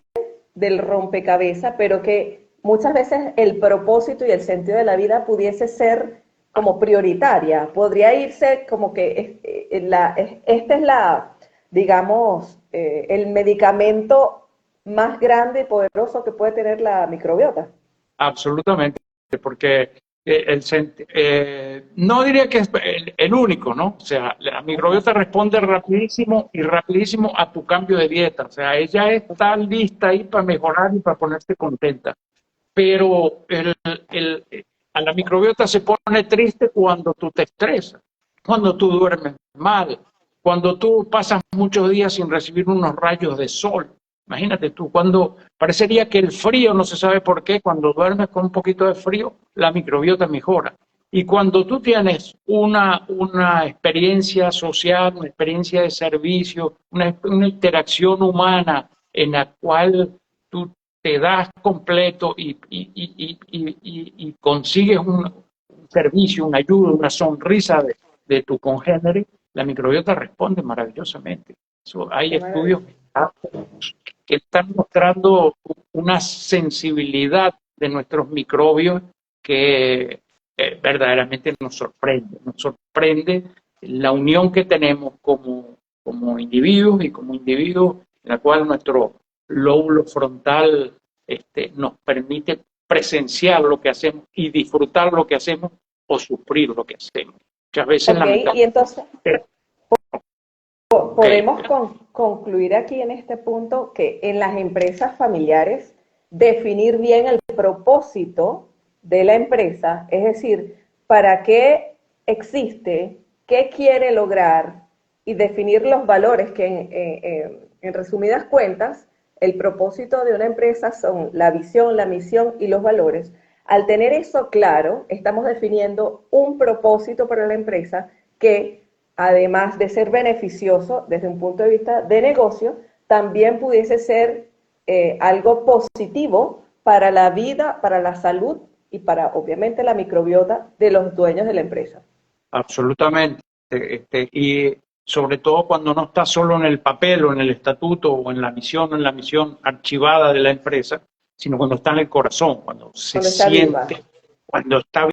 del rompecabezas, pero que muchas veces el propósito y el sentido de la vida pudiese ser como prioritaria. Podría irse como que esta es la, digamos, el medicamento más grande y poderoso que puede tener la microbiota. Absolutamente, porque no diría que es el único, ¿no? O sea, la microbiota responde rapidísimo y rapidísimo a tu cambio de dieta. O sea, ella está lista ahí para mejorar y para ponerte contenta. Pero a la microbiota se pone triste cuando tú te estresas, cuando tú duermes mal, cuando tú pasas muchos días sin recibir unos rayos de sol. Imagínate tú, cuando parecería que el frío, no se sabe por qué, cuando duermes con un poquito de frío, la microbiota mejora. Y cuando tú tienes una experiencia social, una experiencia de servicio, una interacción humana en la cual tú te das completo y consigues un servicio, una ayuda, una sonrisa de tu congénere, la microbiota responde maravillosamente. Hay Qué estudios maravilla. que están mostrando una sensibilidad de nuestros microbios que verdaderamente nos sorprende la unión que tenemos como individuos y como individuos en la cual nuestro lóbulo frontal nos permite presenciar lo que hacemos y disfrutar lo que hacemos o sufrir lo que hacemos. Muchas veces Ok, la mitad. y entonces Okay. podemos concluir aquí en este punto que en las empresas familiares definir bien el propósito de la empresa, es decir, para qué existe, qué quiere lograr y definir los valores que en resumidas cuentas el propósito de una empresa son la visión, la misión y los valores. Al tener eso claro, estamos definiendo un propósito para la empresa que además de ser beneficioso desde un punto de vista de negocio, también pudiese ser algo positivo para la vida, para la salud y para, obviamente, la microbiota de los dueños de la empresa. Absolutamente. Y sobre todo cuando no está solo en el papel o en el estatuto o en la misión archivada de la empresa, sino cuando está en el corazón, cuando se Cuando está viva. siente, cuando está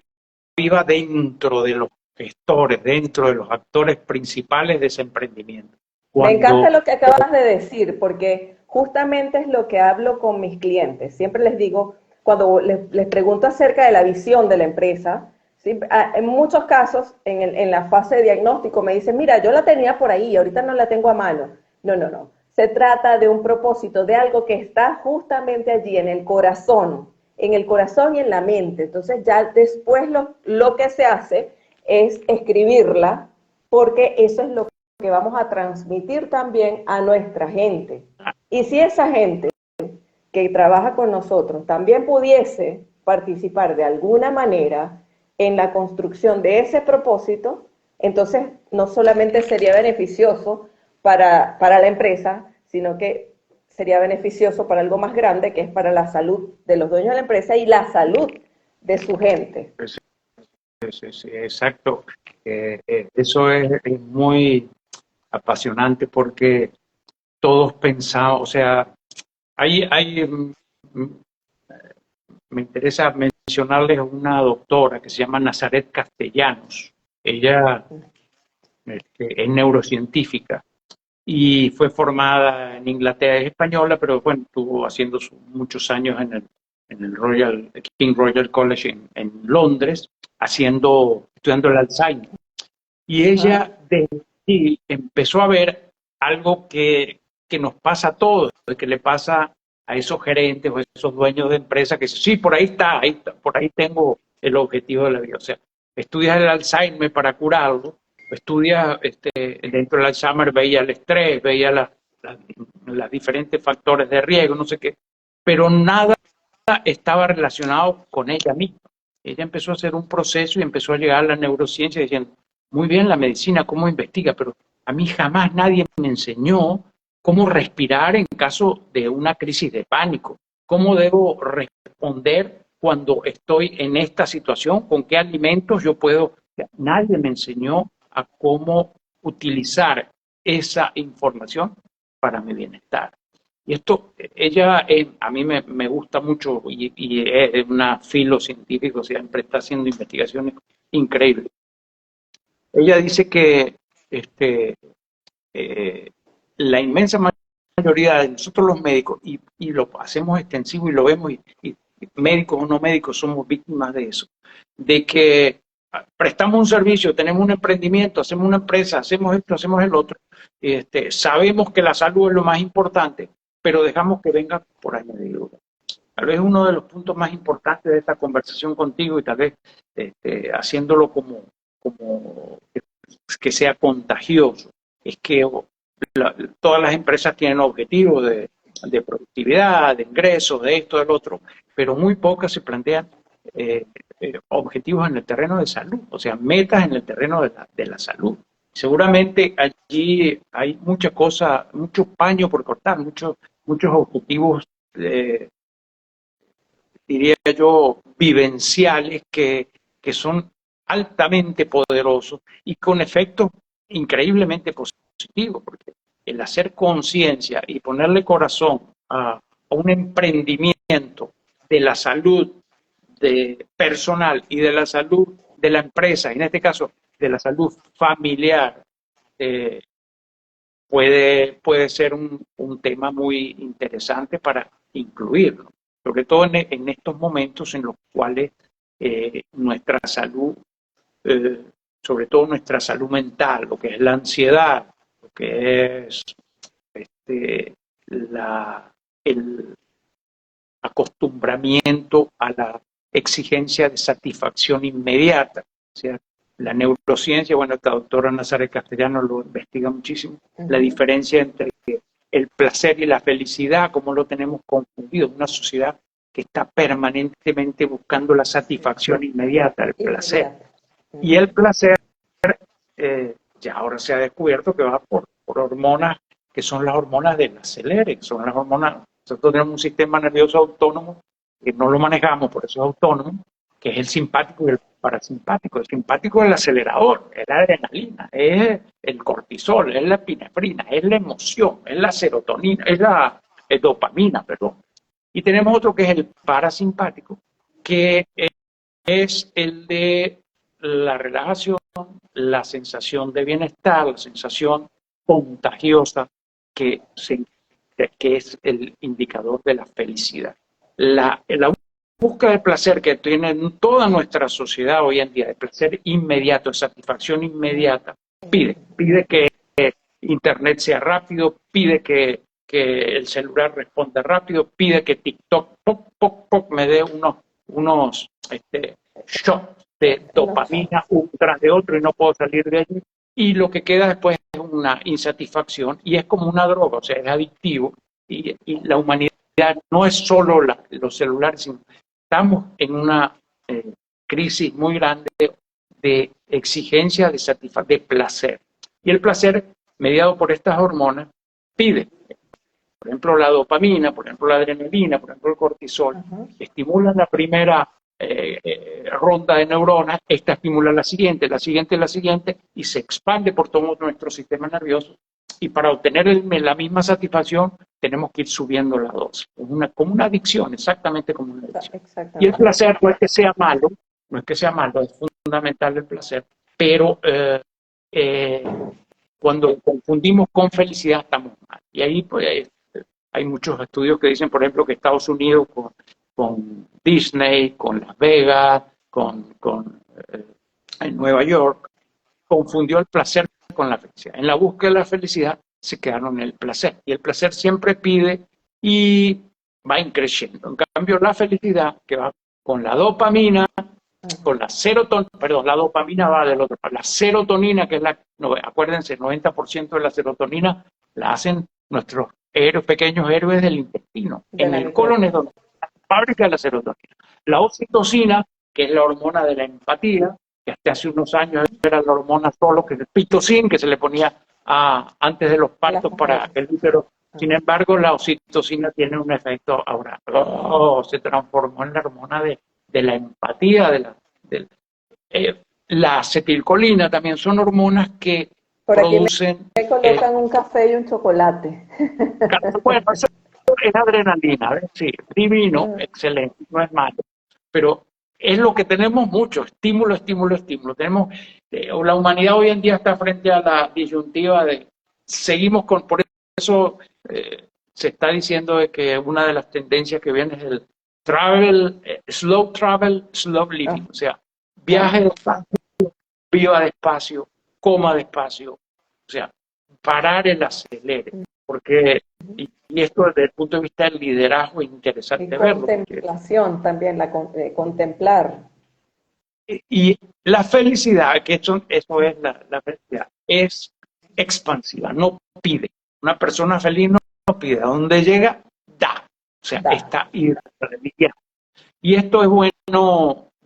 viva dentro de los gestores, dentro de los actores principales de ese emprendimiento. Me encanta Cuando, lo que acabas de decir, porque justamente es lo que hablo con mis clientes. Siempre les digo, cuando les pregunto acerca de la visión de la empresa, ¿sí? En muchos casos, en la fase de diagnóstico, me dicen, mira, yo la tenía por ahí, ahorita no la tengo a mano. No, no, no. Se trata de un propósito, de algo que está justamente allí, en el corazón y en la mente. Entonces ya después lo que se hace es escribirla, porque eso es lo que vamos a transmitir también a nuestra gente. Y si esa gente que trabaja con nosotros también pudiese participar de alguna manera en la construcción de ese propósito, entonces no solamente sería beneficioso para la empresa, sino que sería beneficioso para algo más grande, que es para la salud de los dueños de la empresa y la salud de su gente. sí, exacto. Eso es muy apasionante porque todos pensamos, o sea, me interesa mencionarles a una doctora que se llama Nazaret Castellanos. Ella es neurocientífica y fue formada en Inglaterra, es española, pero bueno, estuvo haciendo muchos años en el King Royal College en Londres, estudiando el Alzheimer. Y Ajá. ella desde allí empezó a ver algo que nos pasa a todos, que le pasa a esos gerentes o esos dueños de empresas que dicen, sí, por ahí está, por ahí tengo el objetivo de la vida. O sea, estudias el Alzheimer para curarlo, estudias dentro del Alzheimer, veía el estrés, veía las diferentes factores de riesgo, no sé qué, pero nada estaba relacionado con ella misma. Ella empezó a hacer un proceso y empezó a llegar a la neurociencia diciendo, muy bien la medicina, cómo investiga, pero a mí jamás nadie me enseñó cómo respirar en caso de una crisis de pánico, cómo debo responder cuando estoy en esta situación, con qué alimentos yo puedo. Nadie me enseñó a cómo utilizar esa información para mi bienestar. Y esto, ella a mí me gusta mucho y es una filocientífica, siempre está haciendo investigaciones increíbles. Ella dice que eh, la inmensa mayoría de nosotros los médicos, y lo hacemos extensivo y lo vemos, y médicos o no médicos somos víctimas de eso, de que prestamos un servicio, tenemos un emprendimiento, hacemos una empresa, hacemos esto, hacemos el otro, sabemos que la salud es lo más importante, pero dejamos que venga por añadidura. Tal vez uno de los puntos más importantes de esta conversación contigo y tal vez haciéndolo como que sea contagioso, es que todas las empresas tienen objetivos de productividad, de ingresos, de esto, del otro, pero muy pocas se plantean objetivos en el terreno de salud, o sea, metas en el terreno de la salud. Seguramente allí hay mucha cosa, mucho paño por cortar, muchos objetivos, diría yo, vivenciales que son altamente poderosos y con efectos increíblemente positivos, porque el hacer conciencia y ponerle corazón a un emprendimiento de la salud personal y de la salud de la empresa, en este caso de la salud familiar, eh, puede ser un tema muy interesante para incluirlo, sobre todo en estos momentos en los cuales nuestra salud, sobre todo nuestra salud mental, lo que es la ansiedad, lo que es el acostumbramiento a la exigencia de satisfacción inmediata. O sea, la neurociencia, bueno, esta doctora Nazaret Castellano lo investiga muchísimo, la diferencia entre el placer y la felicidad, cómo lo tenemos confundido, una sociedad que está permanentemente buscando la satisfacción inmediata, el placer. Y el placer, ya ahora se ha descubierto que va por hormonas que son las hormonas del acelere, que son las hormonas. Nosotros tenemos un sistema nervioso autónomo que no lo manejamos, por eso es autónomo, que es el simpático y el parasimpático. El simpático es el acelerador, es la adrenalina, es el cortisol, es la epinefrina, es la emoción, es la serotonina, es la dopamina, perdón. Y tenemos otro que es el parasimpático, que es el de la relajación, la sensación de bienestar, la sensación contagiosa que es el indicador de la felicidad. La búsqueda de placer que tiene toda nuestra sociedad hoy en día, de placer inmediato, de satisfacción inmediata, pide que Internet sea rápido, pide que el celular responda rápido, pide que TikTok me dé unos shots de dopamina un tras de otro y no puedo salir de allí. Y lo que queda después es una insatisfacción y es como una droga, o sea, es adictivo. Y la humanidad no es solo los celulares, sino estamos en una crisis muy grande de exigencia de placer. Y el placer, mediado por estas hormonas, pide, por ejemplo, la dopamina, por ejemplo, la adrenalina, por ejemplo, el cortisol, estimulan la primera ronda de neuronas, esta estimula la siguiente, y se expande por todo nuestro sistema nervioso. Y para obtener la misma satisfacción, tenemos que ir subiendo la dosis. Como una adicción, exactamente como una adicción. Y el placer no es que sea malo, es fundamental el placer, pero cuando confundimos con felicidad estamos mal. Y ahí pues, hay muchos estudios que dicen, por ejemplo, que Estados Unidos con Disney, con Las Vegas, en Nueva York, confundió el placer con la felicidad. En la búsqueda de la felicidad se quedaron en el placer. Y el placer siempre pide, y va increciendo. En cambio, la felicidad, que va con la dopamina, con la serotonina, perdón, la dopamina va del otro lado. La serotonina, que es la, no, acuérdense, el 90% de la serotonina la hacen nuestros pequeños héroes del intestino. De En la el colon es donde está la fábrica de la serotonina. La oxitocina, que es la hormona de la empatía, que hasta hace unos años era la hormona solo, que es el pitocin, que se le ponía antes de los partos para el útero. Sin embargo, la oxitocina tiene un efecto ahora, se transformó en la hormona de la empatía, de, la acetilcolina también son hormonas que Por aquí producen, me colocan un café y un chocolate. bueno, eso es adrenalina, ¿ves? Sí, divino, excelente, no es malo, pero es lo que tenemos mucho, estímulo, estímulo, estímulo. Tenemos, la humanidad hoy en día está frente a la disyuntiva de, seguimos con, por eso se está diciendo de que una de las tendencias que viene es el travel, slow living, o sea, viaje despacio, viva despacio, coma despacio, o sea, parar el acelere, porque, y esto desde el punto de vista del liderazgo es Y interesante verlo. contemplación también, contemplar. Y la felicidad, que eso es la felicidad, es expansiva, no pide. Una persona feliz no pide, a donde llega, da. O sea, está irremediable. Y esto es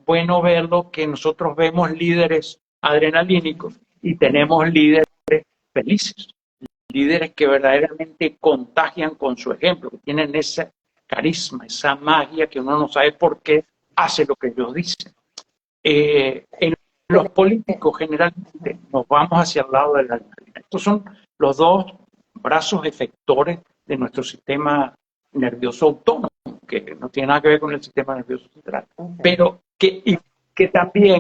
bueno verlo, que nosotros vemos líderes adrenalínicos y tenemos líderes felices, líderes que verdaderamente contagian con su ejemplo, que tienen ese carisma, esa magia que uno no sabe por qué hace lo que ellos dicen. En los políticos generalmente nos vamos hacia el lado de la adrenalina. Estos son los dos brazos efectores de nuestro sistema nervioso autónomo, que no tiene nada que ver con el sistema nervioso central, pero que también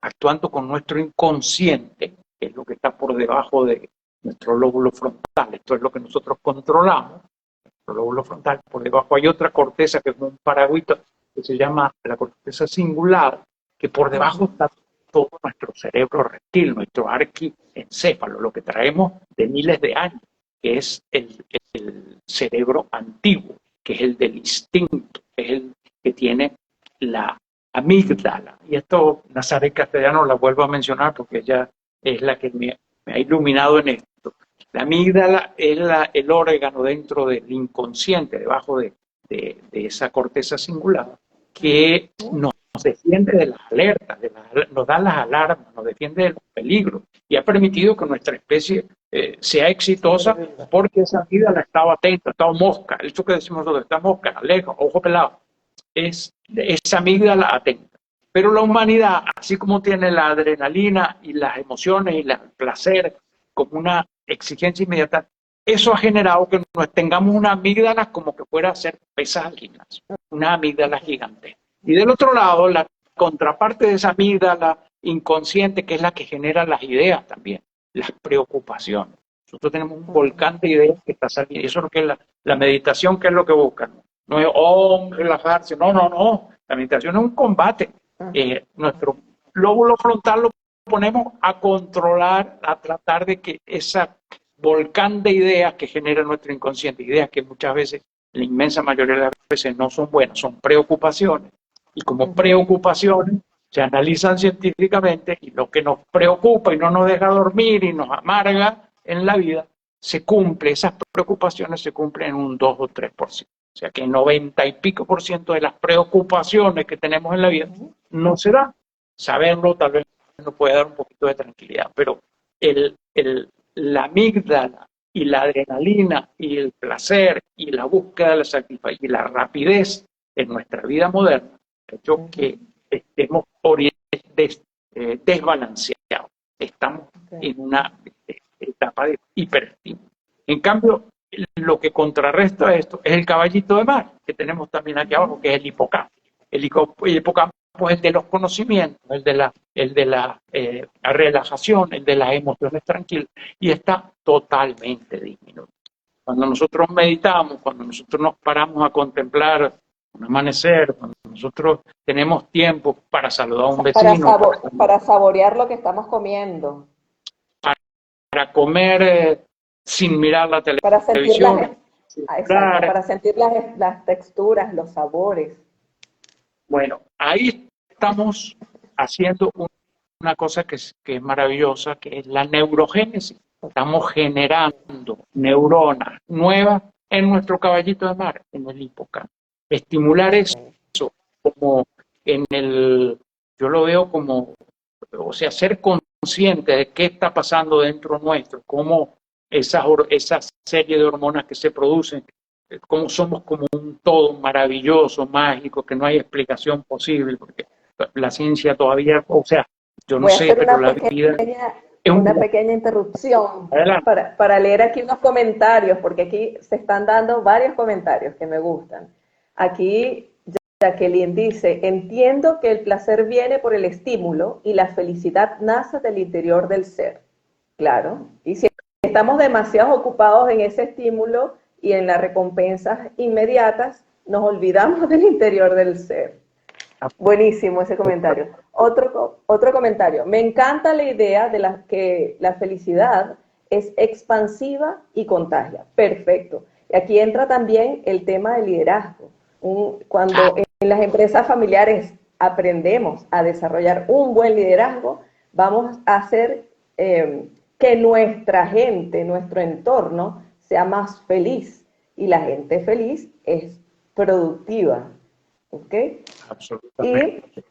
actuando con nuestro inconsciente, que es lo que está por debajo de nuestro lóbulo frontal, esto es lo que nosotros controlamos, nuestro lóbulo frontal, por debajo hay otra corteza que es como un paragüito, que se llama la corteza cingulada, que por debajo está todo nuestro cerebro reptil, nuestro arquiencéfalo, lo que traemos de miles de años, que es el cerebro antiguo, que es el del instinto, que es el que tiene la amígdala. Y esto Nazaret Castellano la vuelvo a mencionar porque ella es la que me ha iluminado en esto. La amígdala es el órgano dentro del inconsciente, debajo de esa corteza cingulada, que nos defiende de las alertas, nos da las alarmas, nos defiende de los peligros y ha permitido que nuestra especie sea exitosa porque esa amígdala estaba atenta, estaba mosca, esto que decimos nosotros, está mosca, aleja, ojo pelado, es esa amígdala atenta. Pero la humanidad, así como tiene la adrenalina y las emociones y el placer como una exigencia inmediata, eso ha generado que nos tengamos una amígdala como que fuera a hacer pesas al gimnasio, una amígdala gigante. Y del otro lado, la contraparte de esa amígdala inconsciente, que es la que genera las ideas también, las preocupaciones. Nosotros tenemos un volcán de ideas que está saliendo, y eso es lo que es la meditación, que es lo que buscan. No es relajarse, no. La meditación es un combate. Nuestro lóbulo frontal lo ponemos a controlar, a tratar de que esa volcán de ideas que genera nuestro inconsciente, ideas que muchas veces, la inmensa mayoría de las veces no son buenas, son preocupaciones. Y como preocupaciones se analizan científicamente y lo que nos preocupa y no nos deja dormir y nos amarga en la vida, se cumple, esas preocupaciones se cumplen en un 2 o 3%. O sea que el 90 y pico por ciento de las preocupaciones que tenemos en la vida no se dan. Saberlo tal vez nos puede dar un poquito de tranquilidad, pero la amígdala y la adrenalina y el placer y la búsqueda de la satisfacción y la rapidez en nuestra vida moderna ha hecho que estemos desbalanceados. Estamos en una etapa de hiperestímulo. En cambio, lo que contrarresta esto es el caballito de mar que tenemos también aquí abajo, que es el hipocampo. El hipocampo es el de los conocimientos, el de la relajación, el de las emociones tranquilas, y está totalmente disminuido. Cuando nosotros meditamos, cuando nosotros nos paramos a contemplar un amanecer, cuando nosotros tenemos tiempo para saludar a un vecino, para saborear lo que estamos comiendo, para comer sin mirar la para sentir televisión, Exacto, para sentir las texturas, los sabores. Bueno, ahí estamos haciendo una cosa que es maravillosa, que es la neurogénesis. Estamos generando neuronas nuevas en nuestro caballito de mar, en el hipocampo. Estimular eso Okay. como en el, yo lo veo como, o sea, ser consciente de qué está pasando dentro nuestro, cómo esa serie de hormonas que se producen, cómo somos como un todo maravilloso, mágico, que no hay explicación posible, porque la ciencia todavía, o sea, yo no Voy a sé, hacer pero la vida es un una milagro. pequeña interrupción Adelante. para leer aquí unos comentarios, porque aquí se están dando varios comentarios que me gustan. Aquí Jacqueline dice, entiendo que el placer viene por el estímulo y la felicidad nace del interior del ser. Claro, y si estamos demasiado ocupados en ese estímulo y en las recompensas inmediatas, nos olvidamos del interior del ser. Buenísimo ese comentario. Otro comentario. Me encanta la idea de que la felicidad es expansiva y contagia. Perfecto. Y aquí entra también el tema del liderazgo. Cuando en las empresas familiares aprendemos a desarrollar un buen liderazgo, vamos a hacer que nuestra gente, nuestro entorno, sea más feliz. Y la gente feliz es productiva. ¿Ok? Y, Absolutamente.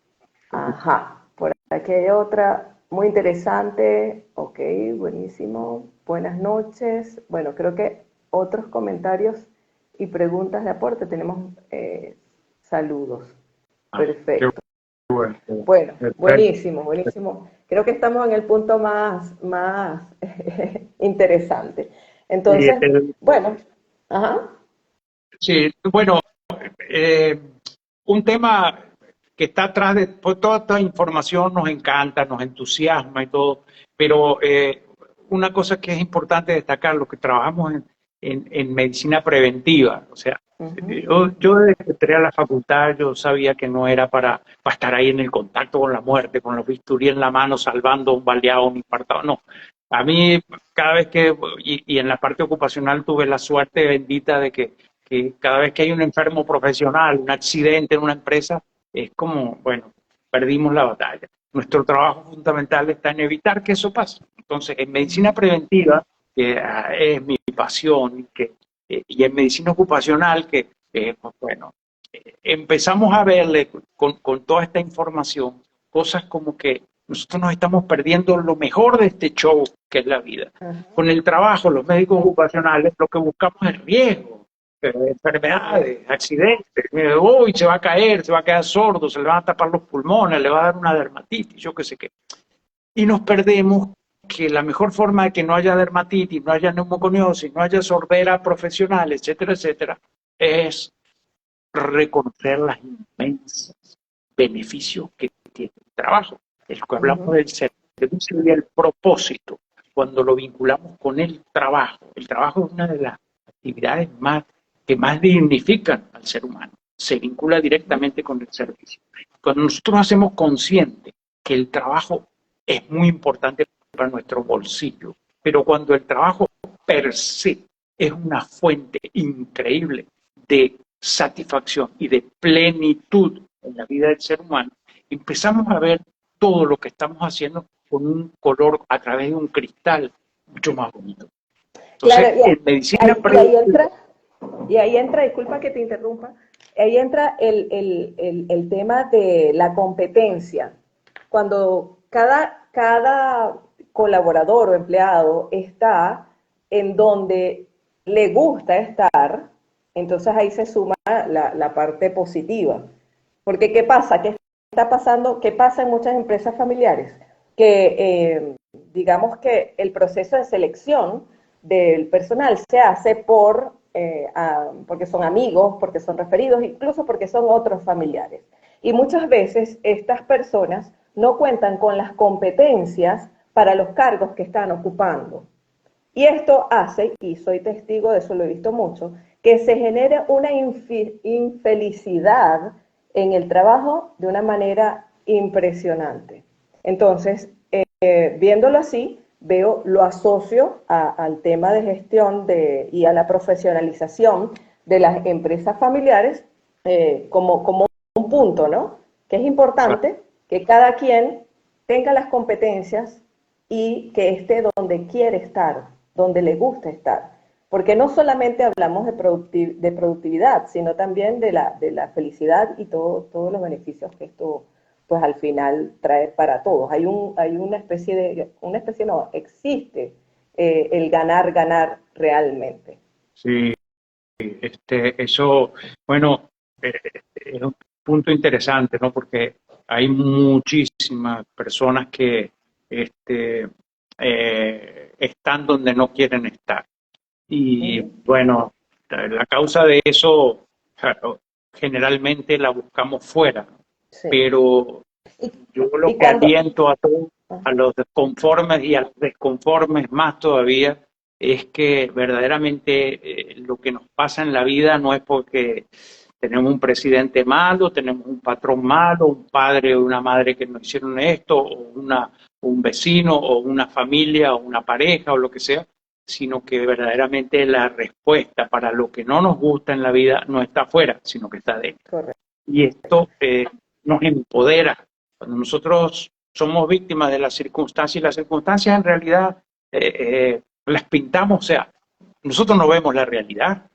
ajá, por aquí hay otra muy interesante. Ok, buenísimo. Buenas noches. Bueno, creo que otros comentarios y preguntas de aporte. Tenemos saludos. Qué Perfecto. bueno. Bueno, Perfecto. buenísimo, buenísimo. Creo que estamos en el punto más interesante. Y Entonces, bueno, ajá. sí, bueno, eh, un tema que está atrás de pues, toda esta información nos encanta, nos entusiasma y todo, pero una cosa que es importante destacar, lo que trabajamos en medicina preventiva, o sea, Uh-huh. yo desde que entré a la facultad yo sabía que no era para estar ahí en el contacto con la muerte, con los bisturí en la mano, salvando a un baleado, un infartado, no. A mí, cada vez y en la parte ocupacional tuve la suerte bendita de que cada vez que hay un enfermo profesional, un accidente en una empresa, es como, bueno, perdimos la batalla. Nuestro trabajo fundamental está en evitar que eso pase. Entonces, en medicina preventiva, que es mi pasión, y en medicina ocupacional, pues, bueno, empezamos a verle con toda esta información cosas como que nosotros nos estamos perdiendo lo mejor de este show que es la vida. Uh-huh. Con el trabajo, los médicos ocupacionales, lo que buscamos es riesgo, enfermedades, accidentes. Hoy se va a caer, se va a quedar sordo, se le van a tapar los pulmones, le va a dar una dermatitis, yo qué sé qué. Y nos perdemos que la mejor forma de que no haya dermatitis, no haya neumoconiosis, no haya sordera profesional, etcétera, etcétera, es reconocer los inmensos beneficios que tiene el trabajo. Es lo que hablamos Uh-huh. del servicio y el propósito, cuando lo vinculamos con el trabajo. El trabajo es una de las actividades que más dignifican al ser humano. Se vincula directamente con el servicio. Cuando nosotros hacemos consciente que el trabajo es muy importante para nuestro bolsillo, pero cuando el trabajo per se es una fuente increíble de satisfacción y de plenitud en la vida del ser humano, empezamos a ver todo lo que estamos haciendo con un color a través de un cristal mucho más bonito. Claro, Entonces, en medicina y ahí entra, disculpa que te interrumpa, ahí entra el tema de la competencia. Cuando cada colaborador o empleado está en donde le gusta estar, entonces ahí se suma la parte positiva. Porque ¿qué pasa? ¿Qué está pasando? ¿Qué pasa en muchas empresas familiares? Que digamos que el proceso de selección del personal se hace porque son amigos, porque son referidos, incluso porque son otros familiares. Y muchas veces estas personas no cuentan con las competencias para los cargos que están ocupando. Y esto hace, y soy testigo de eso, lo he visto mucho, que se genere una infelicidad en el trabajo de una manera impresionante. Entonces, viéndolo así, lo asocio al tema de gestión y a la profesionalización de las empresas familiares como un punto, ¿no? Que es importante que cada quien tenga las competencias y que esté donde quiere estar, donde le gusta estar. Porque no solamente hablamos de productividad, sino también de la felicidad y todos los beneficios que esto pues al final trae para todos. Hay una especie no, existe el ganar realmente. Sí, eso, bueno, es un punto interesante, ¿no? Porque hay muchísimas personas que están donde no quieren estar. Y bueno, la causa de eso claro, generalmente la buscamos fuera, Sí. pero yo lo Y que cuando... aliento a todos, a los desconformes y a los desconformes más todavía, es que verdaderamente lo que nos pasa en la vida no es porque tenemos un presidente malo, tenemos un patrón malo, un padre o una madre que nos hicieron esto, un vecino o una familia o una pareja o lo que sea, sino que verdaderamente la respuesta para lo que no nos gusta en la vida no está afuera, sino que está dentro. Correcto. Y esto nos empodera. Cuando nosotros somos víctimas de las circunstancias, y las circunstancias en realidad las pintamos, o sea, nosotros no vemos la realidad.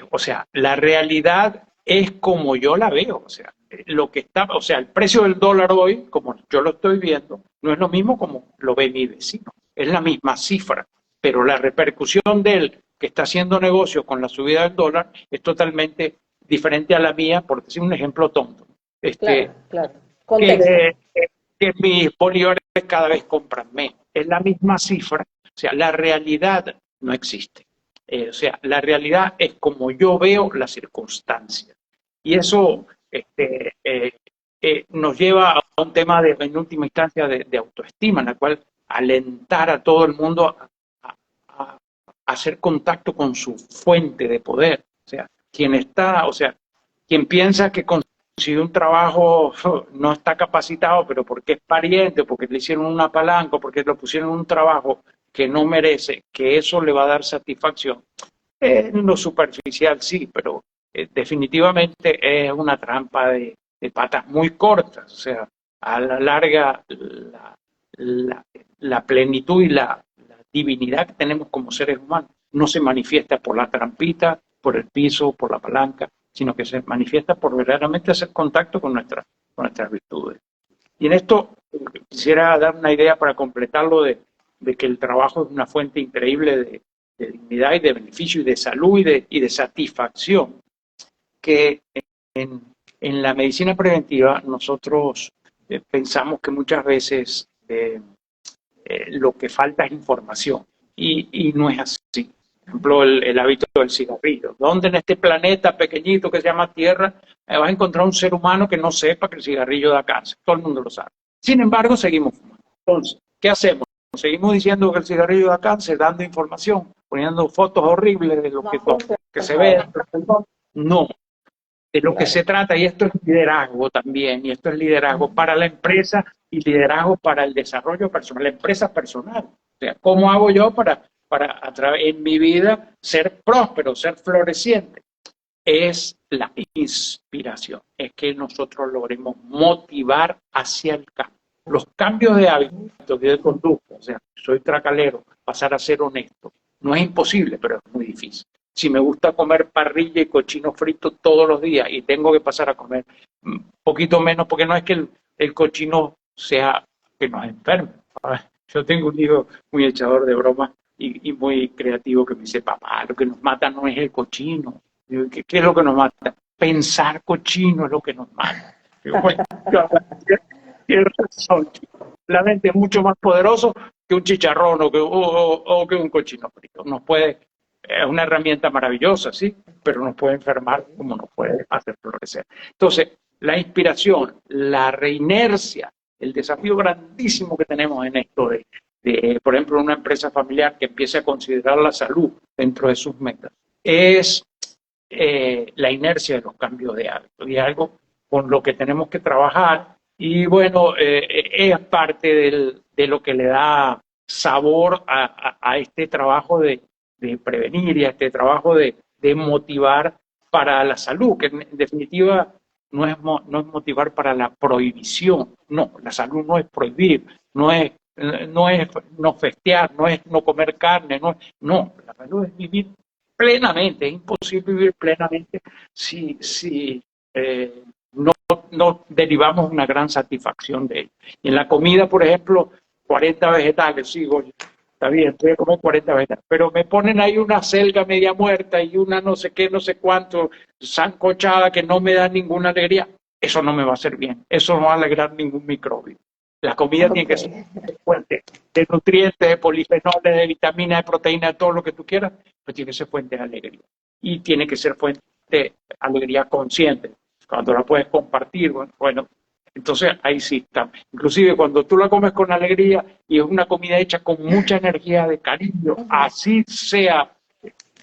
O sea, la realidad es como yo la veo, o sea, lo que está, o sea, el precio del dólar hoy, como yo lo estoy viendo, no es lo mismo como lo ve mi vecino, es la misma cifra, pero la repercusión de él que está haciendo negocio con la subida del dólar es totalmente diferente a la mía, por decir un ejemplo tonto. Claro. Contexto. Que mis bolívares cada vez compran menos. Es la misma cifra, o sea, la realidad no existe. O sea, la realidad es como yo veo las circunstancias. Y eso nos lleva a un tema en última instancia de autoestima, en la cual alentar a todo el mundo a hacer contacto con su fuente de poder. O sea, quien piensa que consiguió un trabajo no está capacitado, pero porque es pariente, porque le hicieron una palanca, porque lo pusieron en un trabajo que no merece, que eso le va a dar satisfacción. En lo superficial sí, pero definitivamente es una trampa de patas muy cortas. O sea, a la larga la plenitud y la divinidad que tenemos como seres humanos no se manifiesta por la trampita, por el piso, por la palanca, sino que se manifiesta por verdaderamente hacer contacto con nuestras virtudes. Y en esto quisiera dar una idea para completarlo de que el trabajo es una fuente increíble de dignidad y de beneficio y de salud y de satisfacción, que en la medicina preventiva nosotros pensamos que muchas veces lo que falta es información y no es así. Por ejemplo, el hábito del cigarrillo. ¿Dónde en este planeta pequeñito que se llama Tierra vas a encontrar un ser humano que no sepa que el cigarrillo da cáncer? Todo el mundo lo sabe. Sin embargo, seguimos fumando. Entonces, ¿qué hacemos? Seguimos diciendo que el cigarrillo da cáncer, dando información, poniendo fotos horribles de lo que se ve. No, de lo que se trata, y esto es liderazgo también, y esto es liderazgo para la empresa y liderazgo para el desarrollo personal, la empresa personal. O sea, ¿cómo hago yo para en mi vida ser próspero, ser floreciente? Es la inspiración, es que nosotros logremos motivar hacia el cambio. Los cambios de hábitos y de conducta, o sea, soy tracalero, pasar a ser honesto, no es imposible, pero es muy difícil. Si me gusta comer parrilla y cochino frito todos los días y tengo que pasar a comer un poquito menos, porque no es que el cochino sea que nos enferme. Yo tengo un hijo muy echador de bromas y muy creativo que me dice, papá, lo que nos mata no es el cochino. Digo, ¿qué es lo que nos mata? Pensar cochino es lo que nos mata. Digo, bueno, tienes razón. La mente es mucho más poderoso que un chicharrón o que un cochino frito. Es una herramienta maravillosa, sí, pero nos puede enfermar como nos puede hacer florecer. Entonces, la inspiración, la reinercia, el desafío grandísimo que tenemos en esto por ejemplo, una empresa familiar que empiece a considerar la salud dentro de sus metas, es la inercia de los cambios de hábitos. Y es algo con lo que tenemos que trabajar Y bueno, es parte de lo que le da sabor a este trabajo de prevenir y a este trabajo de motivar para la salud, que en definitiva no es motivar para la prohibición. No, la salud no es prohibir, no es no festear, no es no comer carne, no, la salud es vivir plenamente. Es imposible vivir plenamente si no derivamos una gran satisfacción de ello. Y en la comida, por ejemplo, 40 vegetales, sí, oye, está bien, voy a comer 40 vegetales, pero me ponen ahí una selga media muerta y una no sé qué, no sé cuánto, sancochada que no me da ninguna alegría. Eso no me va a hacer bien, eso no va a alegrar ningún microbio. La comida tiene Ok. que ser fuente de nutrientes, de polifenoles, de vitaminas, de proteínas, de todo lo que tú quieras, pero tiene que ser fuente de alegría. Y tiene que ser fuente de alegría consciente. Cuando la puedes compartir, bueno, entonces ahí sí está. Inclusive cuando tú la comes con alegría y es una comida hecha con mucha energía de cariño, Ujú. así sea,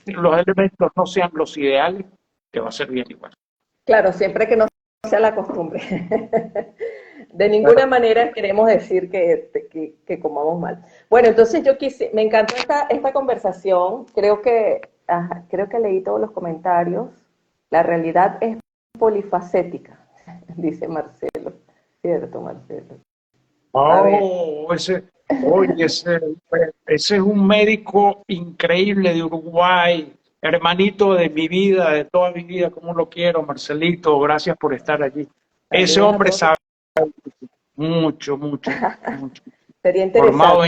los elementos no sean los ideales, te va a ser bien igual. Claro, siempre que no sea la costumbre. De Claro. ninguna manera queremos decir que comamos mal. Bueno, entonces me encantó esta conversación. Creo que leí todos los comentarios. La realidad es polifacética, dice Marcelo. Cierto, Marcelo. A ver, Oh, oye, ese es un médico increíble de Uruguay, hermanito de mi vida, de toda mi vida, como lo quiero, Marcelito, gracias por estar allí. Ese saludos a hombre todos los. sabe mucho, mucho, mucho. Sería interesante Formado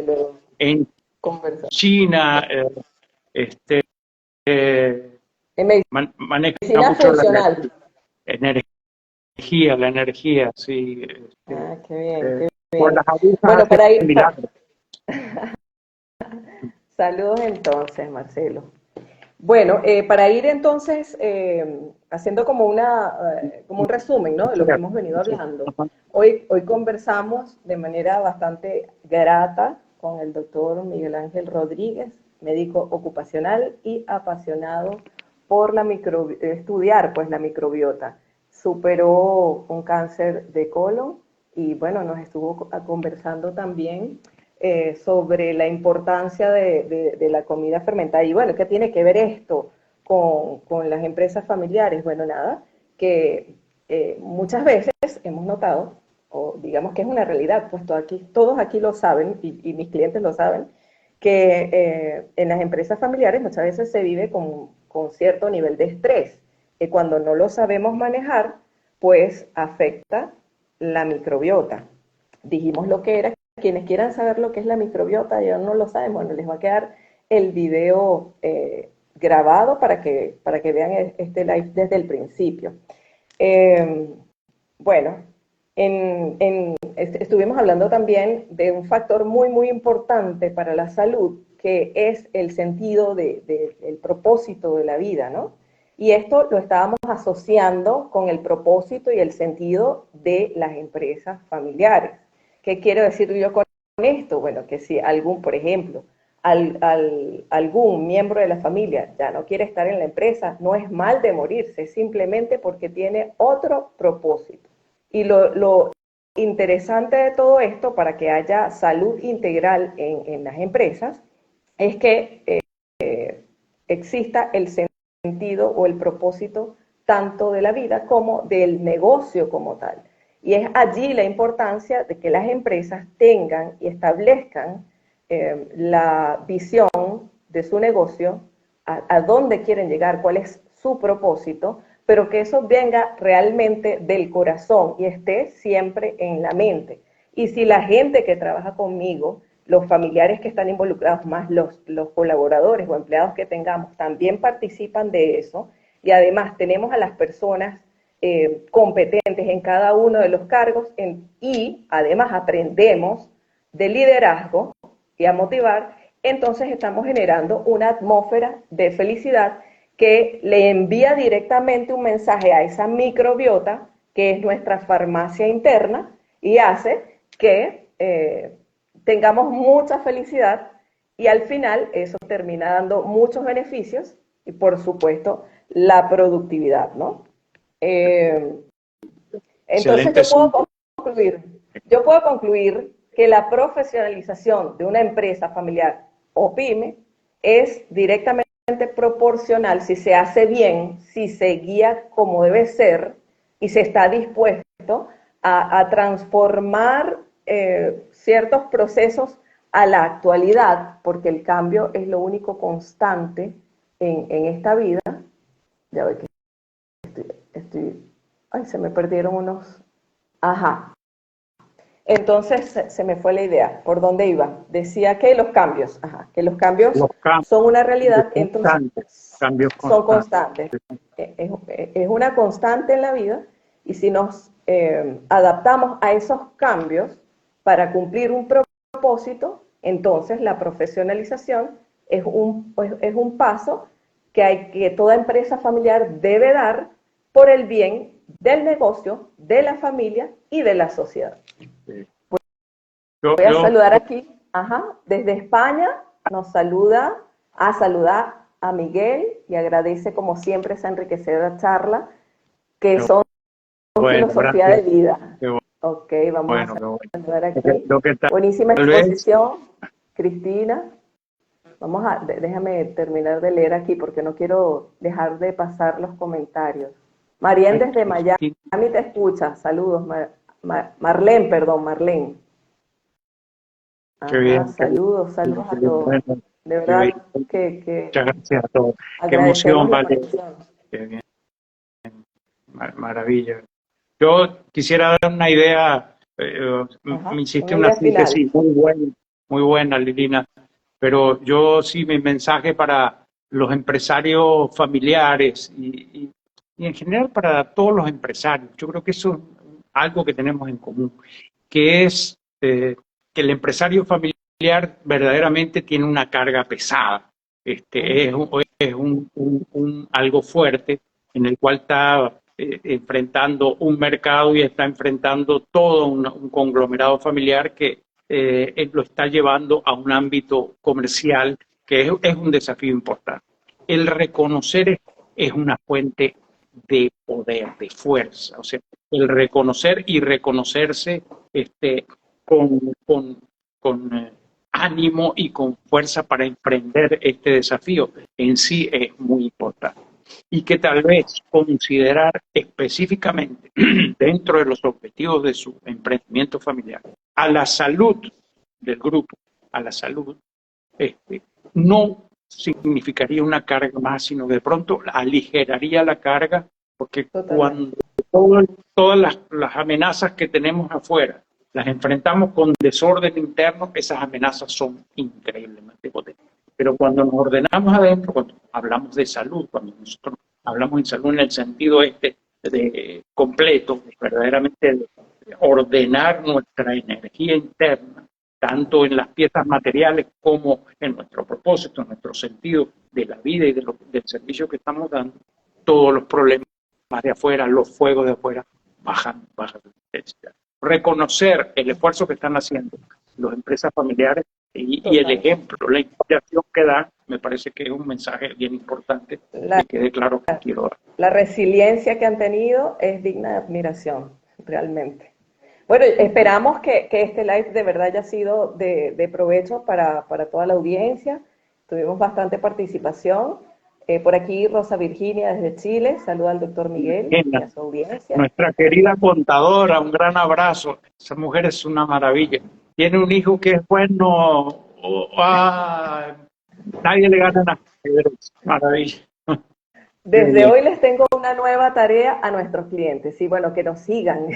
luego en conversar. China, este, eh, En maneja medicina mucho funcional. la energía, sí. Ah, qué bien, Eh, qué por bien. las agujas Bueno, hace milagros. saludos entonces, Marcelo. Bueno, para ir entonces haciendo como un resumen, ¿no? De lo que hemos venido hablando. Hoy conversamos de manera bastante grata con el doctor Miguel Ángel Rodríguez, médico ocupacional y apasionado por estudiar pues la microbiota. Superó un cáncer de colon y bueno, nos estuvo conversando también sobre la importancia de la comida fermentada. Y bueno, ¿qué tiene que ver esto con las empresas familiares? Bueno, nada, que muchas veces hemos notado, o digamos que es una realidad, pues todos aquí lo saben y mis clientes lo saben, que en las empresas familiares muchas veces se vive con cierto nivel de estrés, que cuando no lo sabemos manejar, pues afecta la microbiota. Dijimos lo que era. Quienes quieran saber lo que es la microbiota, ya no lo saben, bueno, les va a quedar el video grabado para que vean este live desde el principio. Eh, bueno, estuvimos hablando también de un factor muy, muy importante para la salud, que es el sentido el propósito de la vida, ¿no? Y esto lo estábamos asociando con el propósito y el sentido de las empresas familiares. ¿Qué quiero decir yo con esto? Bueno, que si por ejemplo, algún miembro de la familia ya no quiere estar en la empresa, no es mal de morirse, simplemente porque tiene otro propósito. Y lo interesante de todo esto, para que haya salud integral en las empresas, es que exista el sentido o el propósito tanto de la vida como del negocio como tal. Y es allí la importancia de que las empresas tengan y establezcan la visión de su negocio, a dónde quieren llegar, cuál es su propósito, pero que eso venga realmente del corazón y esté siempre en la mente. Y si la gente que trabaja conmigo, los familiares que están involucrados, más los colaboradores o empleados que tengamos, también participan de eso, y además tenemos a las personas competentes en cada uno de los cargos y además aprendemos de liderazgo y a motivar, entonces estamos generando una atmósfera de felicidad que le envía directamente un mensaje a esa microbiota, que es nuestra farmacia interna, y hace que tengamos mucha felicidad y al final eso termina dando muchos beneficios y por supuesto la productividad, ¿no? Eh, entonces Excelente yo puedo síntesis. concluir, yo puedo concluir que la profesionalización de una empresa familiar o pyme es directamente proporcional si se hace bien, si se guía como debe ser y se está dispuesto a transformar ciertos procesos a la actualidad, porque el cambio es lo único constante en esta vida. Ya ve que ay, se me perdieron unos. Ajá. Entonces se me fue la idea. ¿Por dónde iba? Decía que los cambios, que los cambios Los son una realidad, cambios son constantes. constantes. Es una constante en la vida y si nos adaptamos a esos cambios para cumplir un propósito, entonces la profesionalización es un paso que toda empresa familiar debe dar por el bien del negocio, de la familia y de la sociedad. Sí. Voy a saludar aquí, desde España nos saluda a Miguel y agradece como siempre esa enriquecedora charla que son filosofía de vida. Ok, vamos a saludar aquí. Buenísima exposición, Cristina. Déjame terminar de leer aquí porque no quiero dejar de pasar los comentarios. Marien desde Miami te escucha. Saludos, Marlene. Qué bien. Saludos a todos. Bueno, de verdad muchas gracias a todos. Qué emoción, vale. Qué bien. Maravilla. Yo quisiera dar una idea, me hiciste una síntesis muy buena, Lilina, pero yo sí, mi mensaje para los empresarios familiares y en general para todos los empresarios, yo creo que eso es algo que tenemos en común, que es que el empresario familiar verdaderamente tiene una carga pesada, es algo fuerte en el cual está enfrentando un mercado y está enfrentando todo un conglomerado familiar que lo está llevando a un ámbito comercial que es un desafío importante. El reconocer es una fuente de poder, de fuerza, o sea, el reconocer y reconocerse con ánimo y con fuerza para emprender este desafío en sí es muy importante. Y que tal vez considerar específicamente dentro de los objetivos de su emprendimiento familiar a la salud del grupo, a la salud, no significaría una carga más, sino que de pronto aligeraría la carga, porque cuando todas las amenazas que tenemos afuera las enfrentamos con desorden interno, esas amenazas son increíblemente potentes. Pero cuando nos ordenamos adentro, cuando hablamos de salud, cuando nosotros hablamos de salud en el sentido de completo, verdaderamente de ordenar nuestra energía interna, tanto en las piezas materiales como en nuestro propósito, en nuestro sentido de la vida y del servicio que estamos dando, todos los problemas de afuera, los fuegos de afuera, bajan de intensidad. Reconocer el esfuerzo que están haciendo las empresas familiares y el ejemplo, la inspiración que dan, me parece que es un mensaje bien importante que quede claro que quiero dar. La resiliencia que han tenido es digna de admiración, realmente. Bueno, esperamos que este live de verdad haya sido de provecho para toda la audiencia. Tuvimos bastante participación. Por aquí Rosa Virginia desde Chile, saluda al doctor Miguel y a su audiencia. Nuestra querida contadora, un gran abrazo. Esa mujer es una maravilla. Tiene un hijo que es bueno, nadie le gana nada. Maravilla. Desde hoy les tengo una nueva tarea a nuestros clientes. Y bueno, que nos sigan.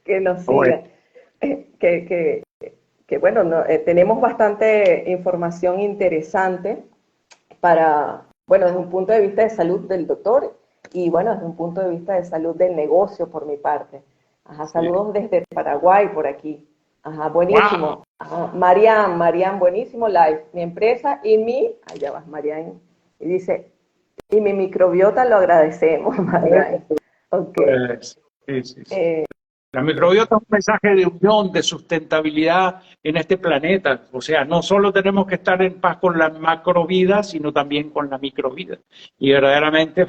Que nos sigan. Bueno, tenemos bastante información interesante desde un punto de vista de salud del doctor y bueno, desde un punto de vista de salud del negocio por mi parte. Saludos desde Paraguay por aquí. Buenísimo. Wow. Marian, buenísimo live. Mi empresa y allá vas Marian, y dice, y mi microbiota lo agradecemos, Marian. Okay. Sí. La microbiota es un mensaje de unión, de sustentabilidad en este planeta. O sea, no solo tenemos que estar en paz con la macrovida, sino también con la microvida. Y verdaderamente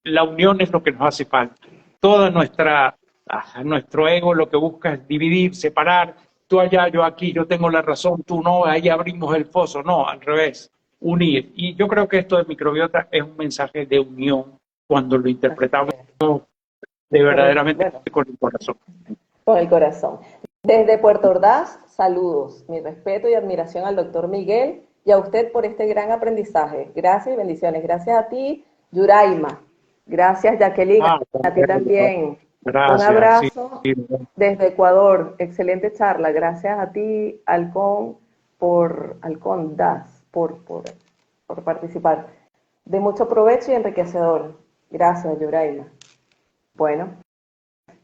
la unión es lo que nos hace falta. Toda nuestra nuestro ego lo que busca es dividir, separar, tú allá, yo aquí, yo tengo la razón, tú no, ahí abrimos el foso, no, al revés, unir. Y yo creo que esto de microbiota es un mensaje de unión cuando lo Así interpretamos es. de Pero verdaderamente bueno, con el corazón. con el corazón. Desde Puerto Ordaz, saludos, mi respeto y admiración al doctor Miguel y a usted por este gran aprendizaje. Gracias y bendiciones. Gracias a ti, Yuraima. Gracias, Jacqueline. Ah, A ti también. Un gracias, sí. abrazo desde Ecuador. Excelente charla. Gracias a ti, Halcón Das, por participar. De mucho provecho y enriquecedor. Gracias, Yuraima. Bueno,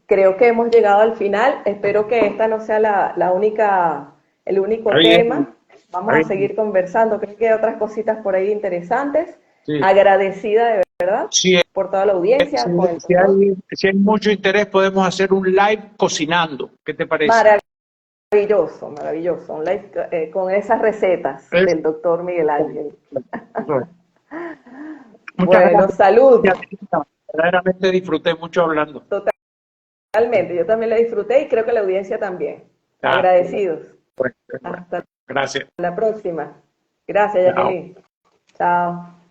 creo que hemos llegado al final. Espero que esta no sea el único Está bien, tema. está Vamos a bien. seguir conversando. Creo que hay otras cositas por ahí interesantes. Sí. Agradecida de verdad Si, por toda la audiencia, con el doctor. si hay mucho interés, podemos hacer un live cocinando. ¿Qué te parece? Maravilloso, maravilloso. Un live, con esas recetas Es- del doctor Miguel Ángel. eso es. Muchas Bueno, salud. gracias. Verdaderamente disfruté mucho hablando. Totalmente. Yo también la disfruté y creo que la audiencia también. Ah, Agradecidos. bueno, bueno. Hasta Gracias. la próxima. Gracias, Chao. Jacqueline. Chao.